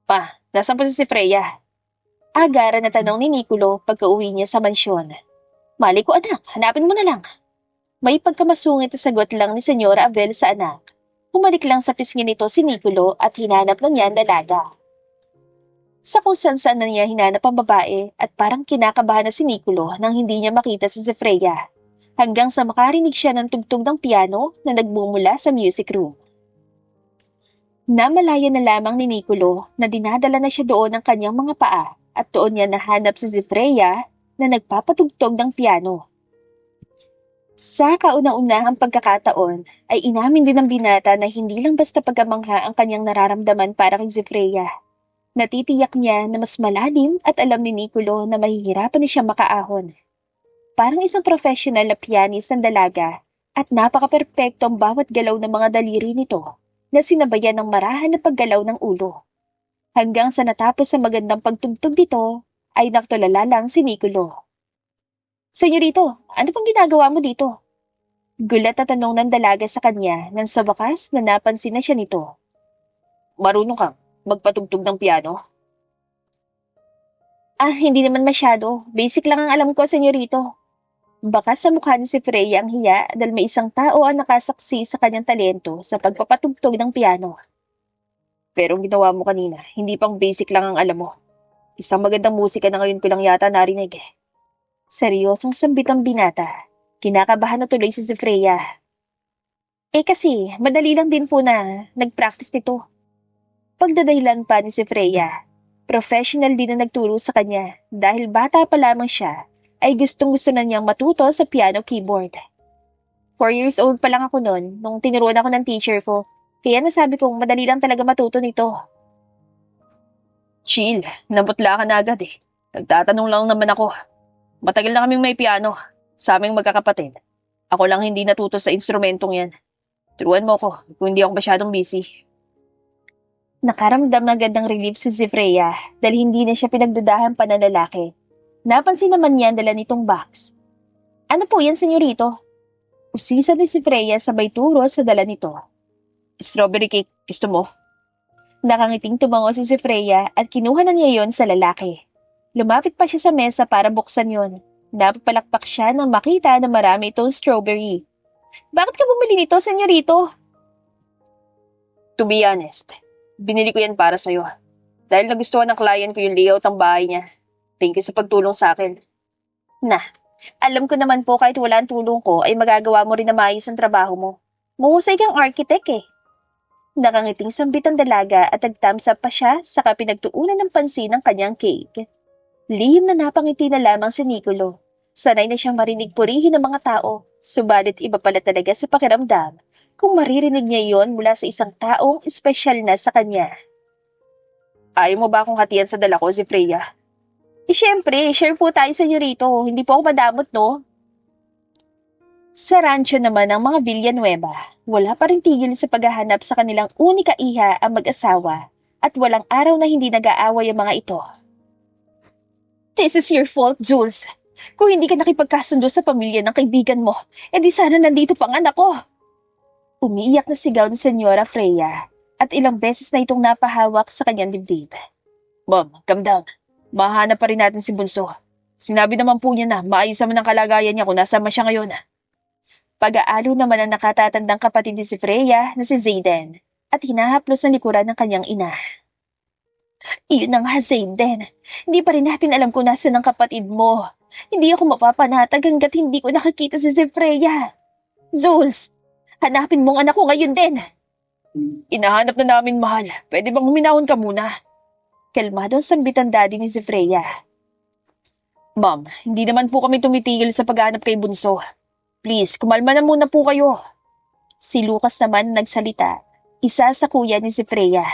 Pa, nasan po si Freya? Agaran na tanong ni Nicolo pagka-uwi niya sa mansyon. Mali ko anak, hanapin mo na lang. May pagkamasungit na sagot lang ni Senyora Abel sa anak. Humalik lang sa pisngi nito si Nicolo at hinanap na niya ang dalaga. Sa kung saan na niya hinanap ang babae at parang kinakabahan na si Nicolo nang hindi niya makita si Freya. Hanggang sa makarinig siya ng tugtog ng piano na nagmumula sa music room. Namalaya na lamang ni Nicolo na dinadala na siya doon ng kanyang mga paa at doon niya nahanap si Freya na nagpapatugtog ng piano. Sa kauna-unahang pagkakataon ay inamin din ng binata na hindi lang basta pagkamangha ang kanyang nararamdaman para kay Freya. Natitiyak niya na mas malalim at alam ni Nicolo na mahihirapan niya siya makaahon. Parang isang professional na pianist ng dalaga at napaka-perpekto ang bawat galaw ng mga daliri nito na sinabayan ng marahan na paggalaw ng ulo. Hanggang sa natapos sa magandang pagtugtog dito ay naktulala lang si Nicolo. Senyorito, ano pang ginagawa mo dito? Gulat na tanong ng dalaga sa kanya nang sa wakas na napansin na siya nito. Marunong kang magpatugtog ng piano? Hindi naman masyado. Basic lang ang alam ko, senyorito. Baka sa mukha ni si Freya ang hiya dahil may isang tao ang nakasaksi sa kanyang talento sa pagpapatugtog ng piano. Pero ang ginawa mo kanina, hindi pang basic lang ang alam mo. Isang magandang musika na ngayon ko lang yata narinig eh. Seryosong sambit ang binata. Kinakabahan na tuloy si Freya. Kasi, madali lang din po na nag-practice nito. Pagdadahilan pa ni si Freya, professional din na nagturo sa kanya dahil bata pa lamang siya ay gustong-gusto na niyang matuto sa piano keyboard. 4 years old pa lang ako noon nung tinuruan ako ng teacher ko, kaya nasabi kong madali lang talaga matuto nito. Chill, nabutla ka na agad eh. Nagtatanong lang naman ako. Matagal na kaming may piano, sa aming magkakapatid. Ako lang hindi natuto sa instrumentong yan. Turuan mo ko kung hindi ako masyadong busy. Nakaramdam agad ng relief si Freya dahil hindi na siya pinagdudahan pa na lalaki. Napansin naman niya ang dala nitong box. Ano po yan, senyorito? Usisa ni si Freya sabay turo sa dala nito. Strawberry cake, gusto mo? Nakangiting tumango si Freya at kinuha na niya yon sa lalaki. Lumapit pa siya sa mesa para buksan yon. Napapalakpak siya nang makita na marami itong strawberry. Bakit ka bumili nito, senyorito? To be honest, binili ko yan para sa'yo. Dahil nagustuhan ng client ko yung layout ng bahay niya. Thank you sa pagtulong sa akin. Alam ko naman po kahit wala ang tulong ko ay magagawa mo rin na maayos ang trabaho mo. Mahusay kang architect eh. Nakangiting sambit ang dalaga at nag-thumbs up pa siya sa pinagtuunan ng pansin ng kanyang cake. Lihim na napangiti na lamang si Nicolo. Sanay na siyang marinig purihin ng mga tao, subalit iba pala talaga sa pakiramdam kung maririnig niya yon mula sa isang taong espesyal na sa kanya. Ayaw mo ba akong hatian sa dala ko, si Freya? Siyempre, share po tayo sa inyo rito. Hindi po ako madamot, no? Sa rancho naman ng mga Villanueva, wala pa rin tigil sa paghahanap sa kanilang unika iha ang mag-asawa at walang araw na hindi nag-aaway ang mga ito. This is your fault, Jules. Kung hindi ka nakipagkasundo sa pamilya ng kaibigan mo, edi sana nandito pang anak ko. Umiiyak na sigaw ni Senyora Freya at ilang beses na itong napahawak sa kanyang dibdib. Ma'am, calm down. Mahanap pa rin natin si Bunso. Sinabi naman po niya na maayos naman ang kalagayan niya kung nasama siya ngayon. Pag-aalo naman ang nakatatandang kapatid ni si Freya na si Zayden at hinahaplos ng likuran ng kanyang ina. Iyon na nga, Zayden. Hindi pa rin natin alam kung nasan ang kapatid mo. Hindi ako mapapanatag hanggat hindi ko nakakita si Freya. Jules, hanapin mong anak ko ngayon din. Inahanap na namin, mahal. Pwede bang huminahon ka muna? Kalmado ang sambitan daddy ni Freya. Ma'am, hindi naman po kami tumitigil sa paghahanap kay Bunso. Please, kumalma na muna po kayo. Si Lucas naman nagsalita, isa sa kuya ni Freya.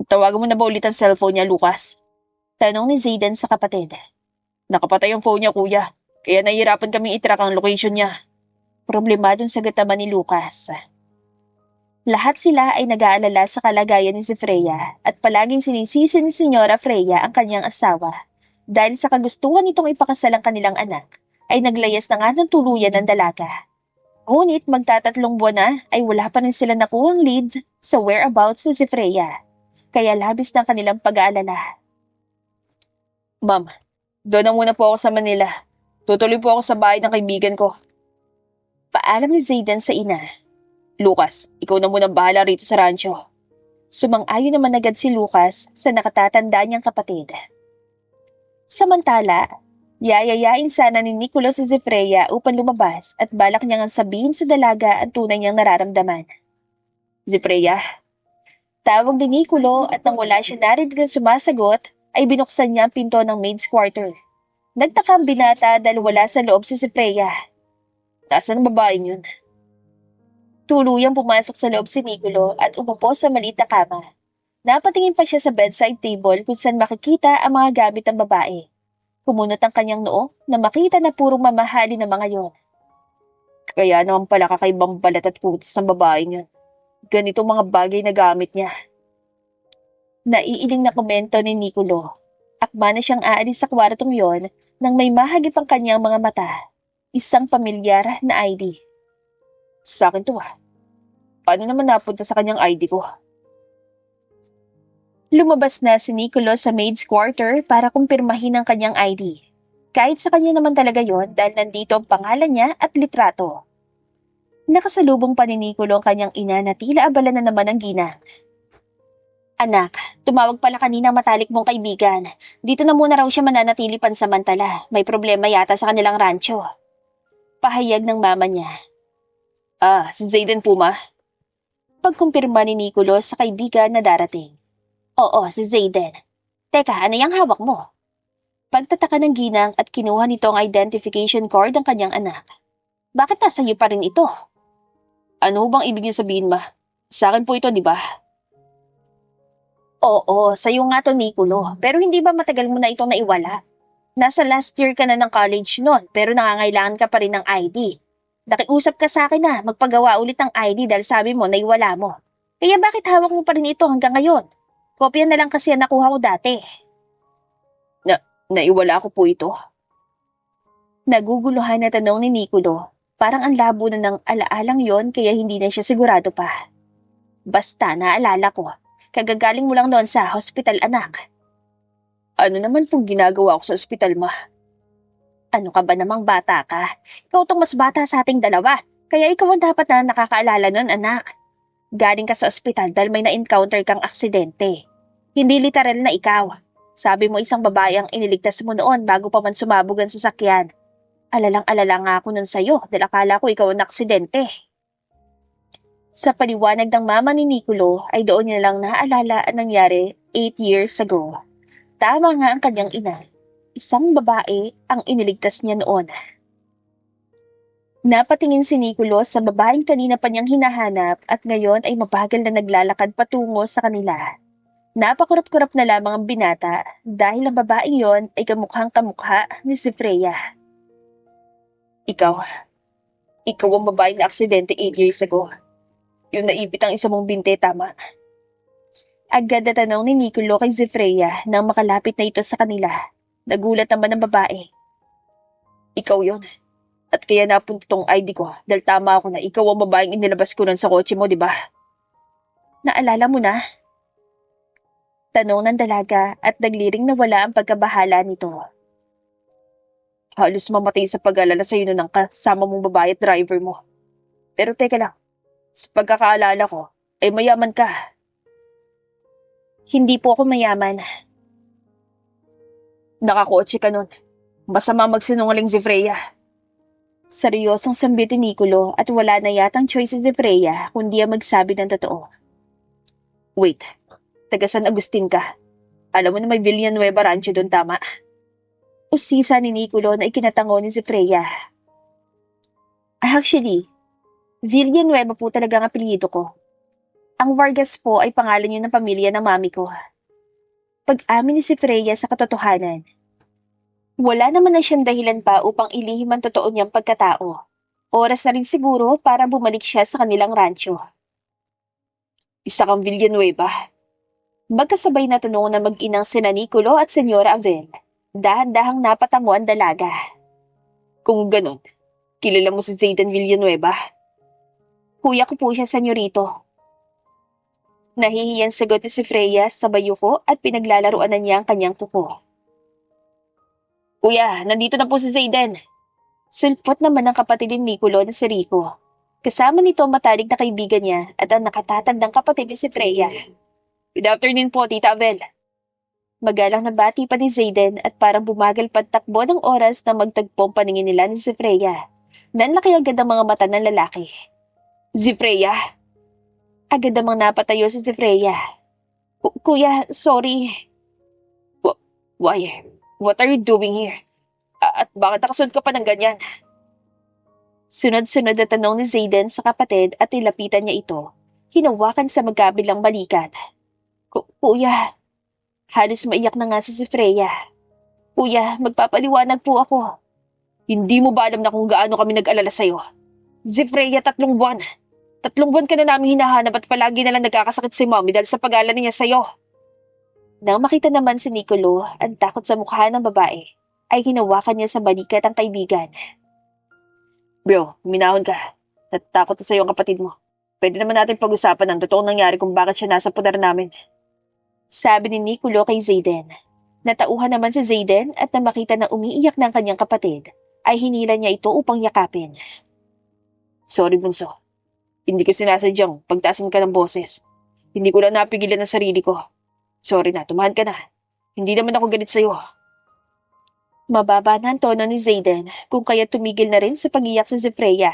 Tawagan mo na ba ulit ang cellphone niya, Lucas? Tanong ni Zayden sa kapatid. Nakapatay ang phone niya, kuya. Kaya nahihirapan kaming itrack ang location niya. Problemadong sagot naman ni Lucas. Lahat sila ay nag-aalala sa kalagayan ni Freya at palaging sinisisi ni Senyora Freya ang kanyang asawa. Dahil sa kagustuhan nitong ipakasal ang kanilang anak, ay naglayas na nga ng tuluyan ng dalaga. Ngunit magtatatlong buwan na ay wala pa rin sila nakuhang lead sa whereabouts ni Freya. Kaya labis ng kanilang pag-aalala. Ma'am, doon na muna po ako sa Manila. Tutuloy po ako sa bahay ng kaibigan ko. Paalam ni Zayden sa ina. Lucas, ikaw na muna bahala rito sa rancho. Sumang-ayon naman agad si Lucas sa nakatatanda niyang kapatid. Samantala, yayayain sana ni Nicolo si Freya upang lumabas at balak niyang sabihin sa dalaga ang tunay niyang nararamdaman. Freya, tawag ni Nicolo at nang wala siya narinig na sumasagot, ay binuksan niya ang pinto ng maid's quarter. Nagtaka ang binata dahil wala sa loob si Freya. Nasaan ang babaeng yun? Tuluyang pumasok sa loob si Nicolo at umupo sa maliit na kama. Napatingin pa siya sa bedside table kung saan makikita ang mga gamit ng babae. Kumunot ang kanyang noo na makita na purong mamahali ng mga yon. Kaya naman pala kakaibang balat at kutis ng babaeng yun. Ganito mga bagay na gamit niya. Naiiling na komento ni Nicolo. Akma na siyang aalis sa kwartong yon nang may mahagip ang kanyang mga mata. Isang pamilyar na ID. Sa akin to Paano naman napunta sa kanyang ID ko? Lumabas na si Nicolo sa maid's quarter para kumpirmahin ang kanyang ID. Kahit sa kanya naman talaga yon dahil nandito ang pangalan niya at litrato. Nakasalubong pa ni Nicolo ang kanyang ina na tila abala na naman ang ginang. Anak, tumawag pala kanina ang matalik mong kaibigan. Dito na muna raw siya mananatili pansamantala. May problema yata sa kanilang rancho. Pahayag ng mama niya. Si Zayden po ma? Pagkumpirma ni Nicolo sa kaibigan na darating. Oo, si Zayden. Teka, ano yung hawak mo? Pagtataka ng ginang at kinuha nito ang identification card ng kanyang anak. Bakit nasa iyo pa rin ito? Ano bang ibig niyo sabihin, ma? Sa akin po ito, di ba? Oo, sa'yo nga to, Nicolo. Pero hindi ba matagal mo na itong naiwala? Nasa last year ka na ng college noon, pero nangangailangan ka pa rin ng ID. Nakiusap ka sa akin na magpagawa ulit ng ID dahil sabi mo naiwala mo. Kaya bakit hawak mo pa rin ito hanggang ngayon? Kopya na lang kasi ang nakuha ko dati. Naiwala ko po ito? Naguguluhan na tanong ni Nicolo. Parang ang labo na ng alaalang yon kaya hindi na siya sigurado pa. Basta naalala ko, kagagaling mo lang noon sa hospital, anak. Ano naman pong ginagawa ko sa ospital, ma? Ano ka ba namang bata ka? Ikaw tong mas bata sa ating dalawa, kaya ikaw ang dapat na nakakaalala nun, anak. Galing ka sa ospital dahil may na-encounter kang aksidente. Hindi literal na ikaw. Sabi mo isang babae ang iniligtas mo noon bago pa man sumabog ang sasakyan. Alalang-alala nga ako nun sa'yo dahil akala ko ikaw ang aksidente. Sa paliwanag ng mama ni Nicolo ay doon niya lang naaalala ang nangyari 8 years ago. Tama nga ang kanyang ina. Isang babae ang iniligtas niya noon. Napatingin si Nicolo sa babaeng kanina pa niyang hinahanap at ngayon ay mabagal na naglalakad patungo sa kanila. Napakurap-kurap na lamang ang binata dahil ang babaeng yon ay kamukhang-kamukha ni si Freya. Ikaw ang babaeng na aksidente 8 years ago. Yung naipit ang isa mong binte, tama? Agad na tanong ni Nicolo kay Freya nang makalapit na ito sa kanila. Nagulat naman ang babae. Ikaw yon. At kaya napunta tong ID ko dahil tama ako na ikaw ang babaeng inilabas ko nun sa kotse mo, di ba? Naalala mo na? Tanong ng dalaga at nagliring nawala ang pagkabahala nito.
Halos mamatay sa pag-alala sa'yo nun ng kasama mong babae at driver mo. Pero teka lang, sa pagkakaalala ko, ay mayaman ka.
Hindi po ako mayaman.
Nakakotse ka nun. Masama magsinungaling si Freya.
Seryosong sambit ni Nicolo at wala na yatang choice si Freya kundi ang magsabi ng totoo.
Wait, taga San Agustin ka. Alam mo na may Villanueva Rancho doon, tama?
Usisa ni Nicolo na ikinatango ni si Freya. Actually, Villanueva po talaga ang apelyido ko. Ang Vargas po ay pangalan yun ng pamilya ng mami ko. Pag-amin ni si Freya sa katotohanan, wala naman na siyang dahilan pa upang ilihim ang totoo niyang pagkatao. Oras na rin siguro para bumalik siya sa kanilang rancho.
Isa kang Villanueva.
Magkasabay na tanong na mag-inang sina Nicolo at Senyora Avel. Dahan-dahang napatango ang dalaga.
Kung ganon, kilala mo si Zayden Villanueva?
Kuya ko po siya, senyorito. Nahihiyang sagot ni si Freya sa bayuko at pinaglalaruan na niya ang kanyang kuko.
Kuya, nandito na po si Zayden.
Sulpot naman ng kapatid ni Nicolo na si Rico. Kasama nito ang matalik na kaibigan niya at ang nakatatandang kapatid ni si Freya.
Good afternoon po, Tita Avel.
Magalang na bati pa ni Zayden at parang bumagal pa takbo ng oras na magtagpo ang paningin nila ni si Freya. Nanlaki agad ang mga mata ng lalaki.
Si Freya?
Agad namang napatayo si Freya. Kuya, sorry.
Why? What are you doing here? At bakit nakasunod ka pa ng ganyan?
Sunod-sunod na tanong ni Zayden sa kapatid at nilapitan niya ito. Hinawakan sa magkabilang balikat. Kuya, halos maiyak na nga si Freya. Kuya, magpapaliwanag po ako.
Hindi mo ba alam na kung gaano kami nag-alala sa'yo? Si Freya, 3 buwan. 3 buwan ka na namin hinahanap at palagi na lang nagkakasakit si Mommy dahil sa pag-alala niya sa'yo.
Nang makita naman si Nicolo ang takot sa mukha ng babae, ay hinawakan niya sa balikat ang kaibigan.
Bro, minahon ka. Natatakot na sa'yo ang kapatid mo. Pwede naman natin pag-usapan ang totoong nangyari kung bakit siya nasa poder namin.
Sabi ni Nicolo kay Zayden. Natauhan naman si Zayden at nang makita na umiiyak ng kanyang kapatid, ay hinila niya ito upang yakapin.
Sorry, bunso. Hindi ko sinasadyang pagtaasan ka ng boses. Hindi ko lang napigilan ang sarili ko. Sorry na, tumahan ka na. Hindi naman ako galit sa'yo.
Mababa na ang tono ni Zayden kung kaya tumigil na rin sa pag-iyak si Freya.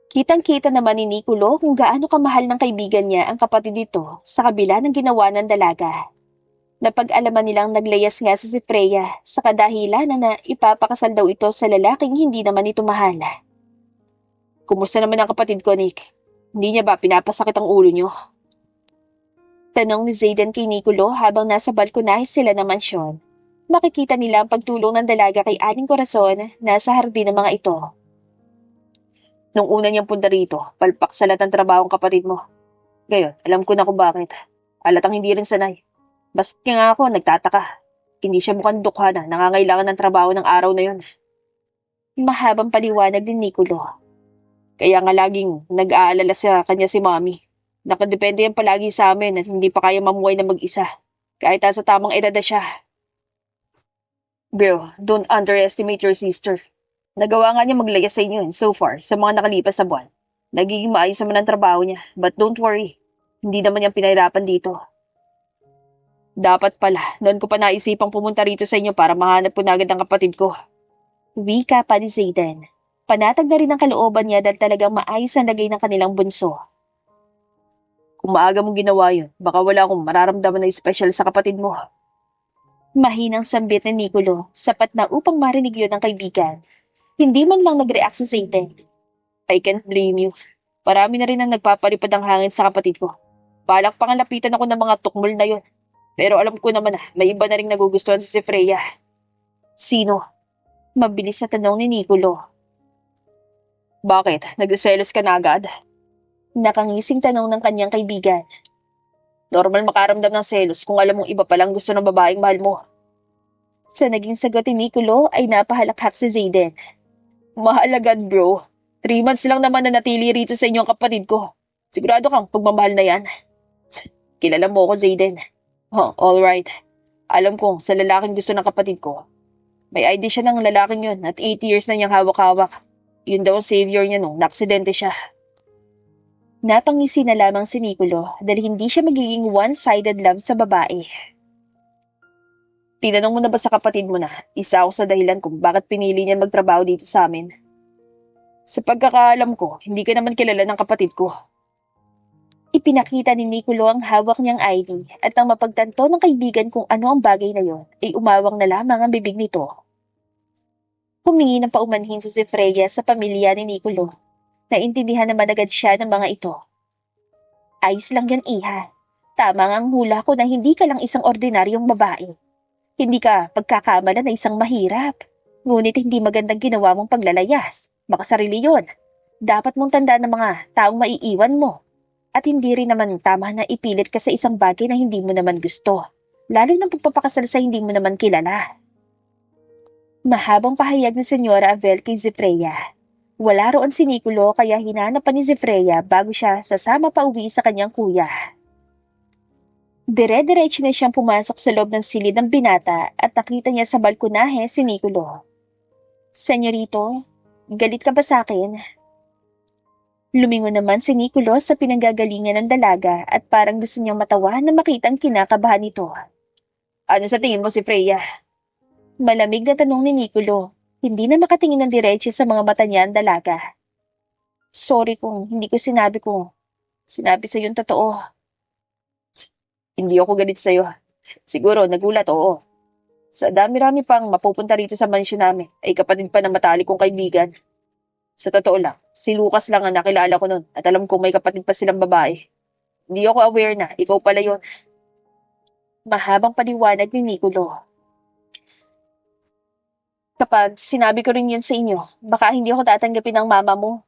Kitang-kita naman ni Nicolo kung gaano kamahal ng kaibigan niya ang kapatid nito sa kabila ng ginawa ng dalaga. Napag-alaman nilang naglayas nga si Freya sa kadahilan na ipapakasal daw ito sa lalaking hindi naman ito mahal.
Kumusta naman ang kapatid ko, Nick? Hindi niya ba pinapasakit ang ulo niyo?
Tanong ni Zayden kay Nicolo habang nasa balkonahe sila ng mansyon. Makikita nila ang pagtulong ng dalaga kay Aling Corazon na sa hardin ng mga ito.
Nung una niyang punta rito, palpak sa lahat ng trabaho ng kapatid mo. Ngayon, alam ko na kung bakit. Halatang hindi rin sanay. Baski nga ako, nagtataka. Hindi siya mukhang dukha na nangangailangan ng trabaho ng araw na yun.
Mahabang paliwanag ni Nicolo.
Kaya nga laging nag-aalala sa kanya si Mommy. Nakadepende yan palagi sa amin at hindi pa kaya mamuhay na mag-isa. Kahit sa tamang edad na siya. Bro, don't underestimate your sister. Nagawa nga niya maglayas sa inyo so far sa mga nakalipas na buwan. Nagiging maayos naman ang trabaho niya. But don't worry, hindi naman niyang pinahirapan dito. Dapat pala, noon ko pa naisipang pumunta rito sa inyo para mahanap po na agad ang kapatid ko.
Wika pa ni Zayden. Panatag na rin ang kalooban niya dahil talagang maayos ang lagay ng kanilang bunso.
Kung maaga mong ginawa yun, baka wala akong mararamdaman na special sa kapatid mo.
Mahinang sambit ni Nicolo, sapat na upang marinig yun ng kaibigan. Hindi man lang nag-react si Zayden.
I can't blame you. Marami na rin ang nagpapalipad ang hangin sa kapatid ko. Balak pang lapitan ako ng mga tukmol na yun. Pero alam ko naman na may iba na rin nagugustuhan si Freya.
Sino? Mabilis na tanong ni Nicolo.
Bakit? Nagseselos ka na agad?
Nakangising tanong ng kanyang kaibigan.
Normal makaramdam ng selos kung alam mong iba palang gusto ng babaeng mahal mo.
Sa naging sagot ni Nicolo ay napahalakhak si Zayden.
Mahal agad, bro. 3 months lang naman na natili rito sa inyong kapatid ko. Sigurado kang pagmamahal na yan. Kilala mo ako, Zayden. Oh, alright. Alam kong sa lalaking gusto ng kapatid ko. May ID siya ng lalaking yun at 8 years na niyang hawak-hawak. Yun daw ang savior niya nung naksidente siya.
Napangisi na lamang si Nicolo dahil hindi siya magiging one-sided love sa babae.
Tinanong mo na ba sa kapatid mo na isa ako sa dahilan kung bakit pinili niya magtrabaho dito sa amin? Sa pagkakaalam ko, hindi ka naman kilala ng kapatid ko.
Ipinakita ni Nicolo ang hawak niyang ID at nang mapagtanto ng kaibigan kung ano ang bagay na yon, ay umawang na lamang ang bibig nito. Humingi ng paumanhin si Freya sa pamilya ni Nicolo. Naintindihan naman agad siya ng mga ito. Ayos lang yan, iha. Tama ang hula ko na hindi ka lang isang ordinaryong babae. Hindi ka pagkakamala na isang mahirap. Ngunit hindi magandang ginawa mong paglalayas. Makasarili yon. Dapat mong tandaan ng mga taong maiiwan mo. At hindi rin naman tama na ipilit ka sa isang bagay na hindi mo naman gusto. Lalo na pagpapakasal sa hindi mo naman kilala. Mahabang pahayag ni Senyora Avel kay Zefreya. Wala roon si Nicolo kaya hinanap pa ni Zefreya bago siya sasama pa uwi sa kanyang kuya. Dire-diretso na siyang pumasok sa loob ng silid ng binata at nakita niya sa balkonahe si Nicolo. Senyorito, galit ka ba sa akin? Lumingon naman si Nicolo sa pinanggagalingan ng dalaga at parang gusto niyang matawa na makita ang kinakabahan nito.
Ano sa tingin mo si Freya?
Malamig na tanong ni Nicolo. Hindi na makatingin ng diretso sa mga mata niya ang dalaga. Sorry kung hindi ko sinabi sa yung totoo.
Hindi ako galit sa'yo. Siguro, nagulat, oo. Sa dami-rami pang mapupunta rito sa mansyon namin, ay kapatid pa ng matalik kong kaibigan. Sa totoo lang, si Lucas lang ang nakilala ko nun at alam ko may kapatid pa silang babae. Hindi ako aware na ikaw pala yon.
Mahabang paliwanag ni Nicolo. Kapag sinabi ko rin yun sa inyo, baka hindi ako tatanggapin ng mama mo.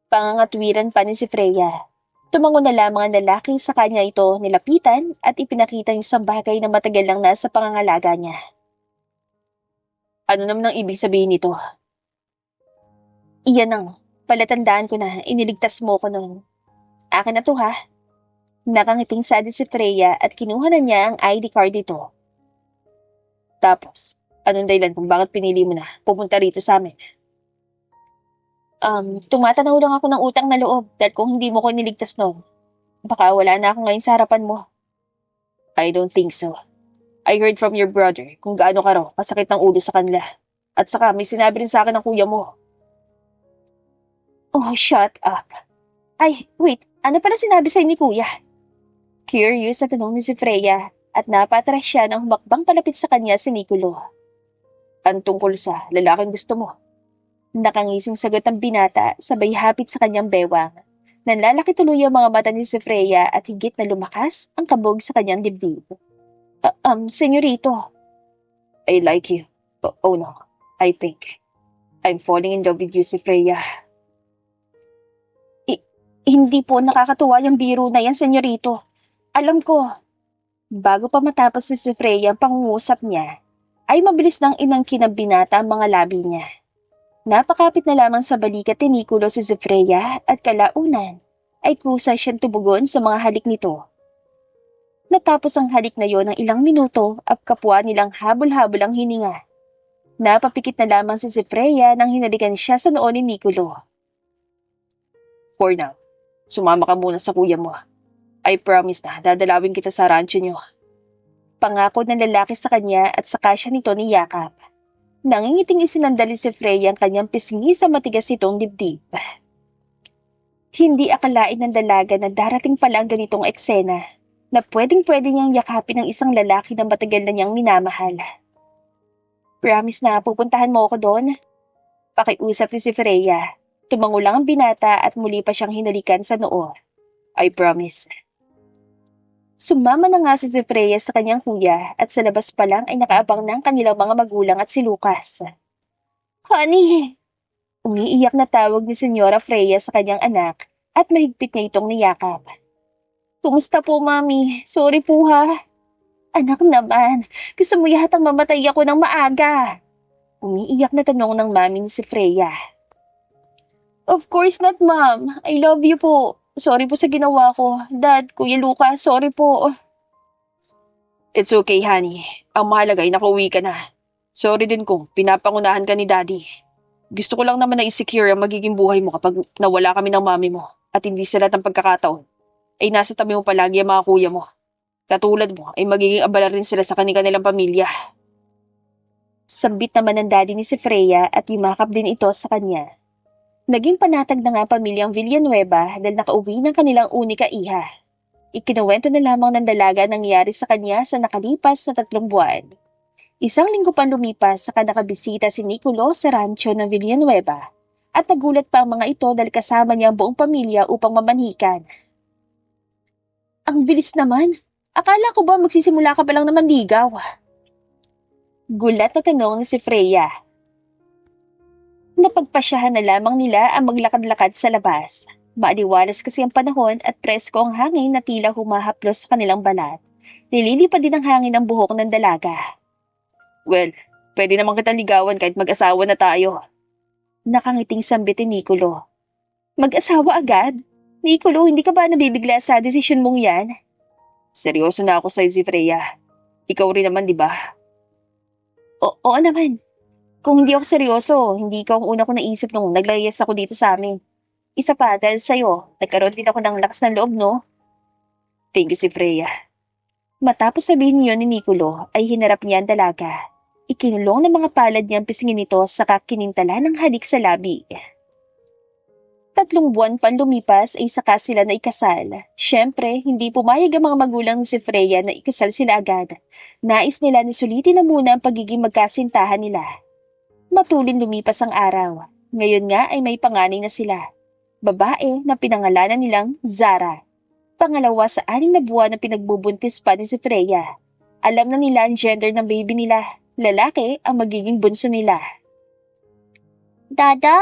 Pangangatwiran pa ni si Freya. Tumango na lamang ang lalaki sa kanya ito nilapitan at ipinakita ang isang bagay na matagal lang nasa pangangalaga niya.
Ano naman ang ibig sabihin nito?
Iyan ang palatandaan ko na iniligtas mo ko nun. Akin na to ha. Nakangiting sabi si Freya at kinuha na niya ang ID card nito.
Tapos, anong dahilan kung bakit pinili mo na pupunta rito sa amin?
Tumatanaw lang ako ng utang na loob dahil kung hindi mo ko niligtas nun, baka wala na ako ngayon sa harapan mo.
I don't think so. I heard from your brother kung gaano ka raw kasakit ng ulo sa kanila. At saka may sinabi rin sa akin ng kuya mo.
Oh, shut up. Ay, wait, ano pala sinabi sa'yo ni kuya? Curious na tanong ni si Freya at napatras siya nang humakbang palapit sa kanya si Nicolo.
Ang tungkol sa lalaking gusto mo?
Nakangising sagot ang binata sabay hapit sa kanyang bewang. Nanlalaki tuloy ang mga mata ni si Freya at higit na lumakas ang kabog sa kanyang dibdib. Senyorito.
I like you. Oh no, I think I'm falling in love with you, si Freya.
Hindi po nakakatuwa yung biro na yan, senyorito. Alam ko. Bago pa matapos si Freya ang pangungusap niya, ay mabilis nang inangkin ng binata ang mga labi niya. Napakapit na lamang sa balikat ni Nicolo si Freya at kalaunan ay kusa siyang tubugon sa mga halik nito. Natapos ang halik na yon ng ilang minuto at kapwa nilang habol-habol ang hininga. Napapikit na lamang si Freya nang hinalikan siya sa noo ni Nicolo.
For now, sumama ka muna sa kuya mo. I promise na dadalawin kita sa rancho niyo.
Pangako ng lalaki sa kanya at saka siya nito niyakap. Nangingiting isinandali si Freya ang kanyang pisngi sa matigas nitong dibdib. Hindi akalain ng dalaga na darating pala ang ganitong eksena na pwedeng-pwede niyang yakapin ang isang lalaki na matagal na niyang minamahal. Promise na pupuntahan mo ako doon? Pakiusap ni si Freya. Tumango lang ang binata at muli pa siyang hinalikan sa noo.
I promise.
Sumama na nga si Freya sa kanyang kuya at sa labas pa lang ay nakaabang na ang kanilang mga magulang at si Lucas. Honey! Umiiyak na tawag ni Senyora Freya sa kanyang anak at mahigpit niya itong niyakap. Kumusta po, Mami? Sorry po ha. Anak naman, gusto mo yatang mamatay ako ng maaga. Umiiyak na tanong ng mami ni si Freya. Of course not, Ma'am. I love you po. Sorry po sa ginawa ko. Dad, Kuya Lucas, sorry po.
It's okay, honey. Ang mahalaga ay nakauwi ka na. Sorry din kung pinapangunahan ka ni Daddy. Gusto ko lang naman na i-secure ang magiging buhay mo kapag nawala kami ng mami mo at hindi sa lahat ng pagkakataon ay nasa tabi mo palagi ang mga kuya mo. Katulad mo ay magiging abala rin sila sa kanilang pamilya.
Sambit naman ng daddy ni si Freya at yumakap din ito sa kanya. Naging panatag na nga pamilyang Villanueva dahil nakauwi ng kanilang unika iha. Ikinuwento na lamang ng dalaga nangyari sa kanya sa nakalipas na 3 buwan. Isang linggo pa lumipas saka nakabisita si Nicolo sa rancho ng Villanueva at nagulat pa ang mga ito dahil kasama niya ang buong pamilya upang mamanhikan. Ang bilis naman! Akala ko ba magsisimula ka pa lang na manligaw? Gulat na tanong ni si Freya. Napagpasyahan na lamang nila ang maglakad-lakad sa labas. Maaliwalas kasi ang panahon at presko ang hangin na tila humahaplos sa kanilang balat. Nililipad din ang hangin ang buhok ng dalaga.
Well, pwede naman kitang ligawan kahit mag-asawa na tayo.
Nakangiting sambit ni Nicolo. Mag-asawa agad? Nicolo, hindi ka ba nabibigla sa desisyon mong yan?
Seryoso na ako sa si Freya. Ikaw rin naman, di ba?
Oo naman. Kung hindi ako seryoso, hindi ikaw ang una ko naisip nung naglayas ako dito sa amin. Isa pa, dahil sa'yo, nagkaroon din ako ng lakas ng loob, no?
Thank you, si Freya.
Matapos sabihin niyo ni Nicolo, ay hinarap niya ang dalaga. Ikinulong ng mga palad niya ang pisngin nito saka kinintala ng halik sa labi. 3 buwan pa lumipas ay saka sila na ikasal. Siyempre, hindi pumayag ang mga magulang ni si Freya na ikasal sila agad. Nais nila ni sulitin na muna ang pagiging magkasintahan nila. Matulin lumipas ang araw. Ngayon nga ay may panganay na sila. Babae na pinangalanan nilang Zara. Pangalawa sa 6 na buwan na pinagbubuntis pa ni si Freya. Alam na nila ang gender ng baby nila. Lalaki ang magiging bunso nila. Dada,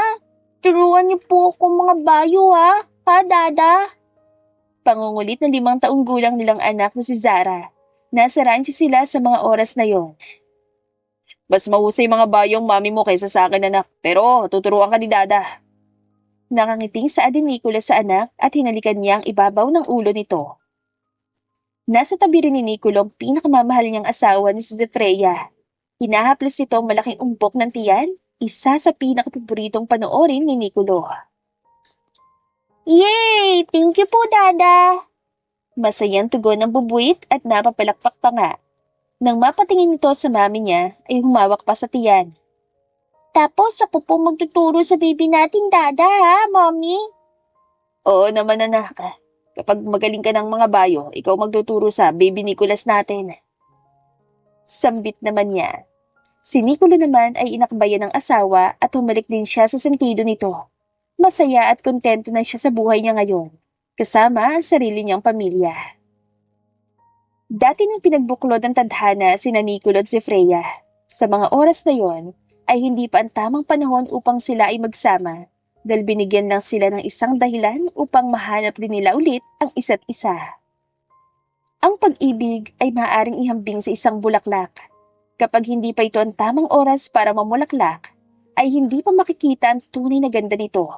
turuan niyo po ako mga bayo ha. Ha, Dada? Pangungulit ng 5 taong gulang nilang anak na si Zara. Nasa rancho sila sa mga oras na yon.
Mas mahusay mga bayong mami mo kaysa sa akin, anak. Pero tuturuan ka ni Dada.
Nakangiting sa ni Nicolas sa anak at hinalikan niya ang ibabaw ng ulo nito. Nasa tabi rin ni Nicolo ang pinakamamahal niyang asawa ni si Freya. Hinahaplos ito ang malaking umbok ng tiyan, isa sa pinakapaboritong panoorin ni Nicolo. Yay! Thank you po, Dada! Masayang tugon ng bubuit at napapalakpak pa nga. Nang mapatingin nito sa mami niya, ay humawak pa sa tiyan. Tapos ako po magtuturo sa baby natin, Dada, ha, Mommy?
Oo naman, anak. Kapag magaling ka ng mga bayo, ikaw magtuturo sa baby Nicolas natin.
Sambit naman niya. Si Nicolo naman ay inakbayan ng asawa at humalik din siya sa sentido nito. Masaya at kontento na siya sa buhay niya ngayon, kasama ang sarili niyang pamilya. Dati nang pinagbuklod ang tadhana sina Nicolo at si Freya. Sa mga oras na yon, ay hindi pa ang tamang panahon upang sila ay magsama dahil binigyan lang sila ng isang dahilan upang mahanap din nila ulit ang isa't isa. Ang pag-ibig ay maaaring ihambing sa isang bulaklak. Kapag hindi pa ito ang tamang oras para mamulaklak, ay hindi pa makikita ang tunay na ganda nito.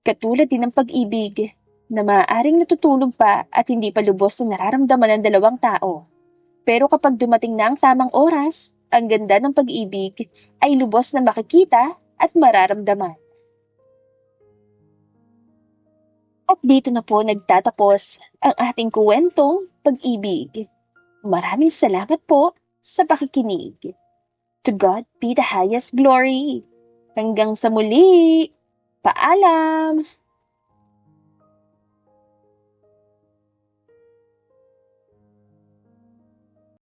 Katulad din ng pag-ibig na maaaring natutulog pa at hindi pa lubos na nararamdaman ng dalawang tao. Pero kapag dumating na ang tamang oras, ang ganda ng pag-ibig ay lubos na makikita at mararamdaman. At dito na po nagtatapos ang ating kwentong pag-ibig. Maraming salamat po sa pakikinig. To God be the highest glory. Hanggang sa muli. Paalam!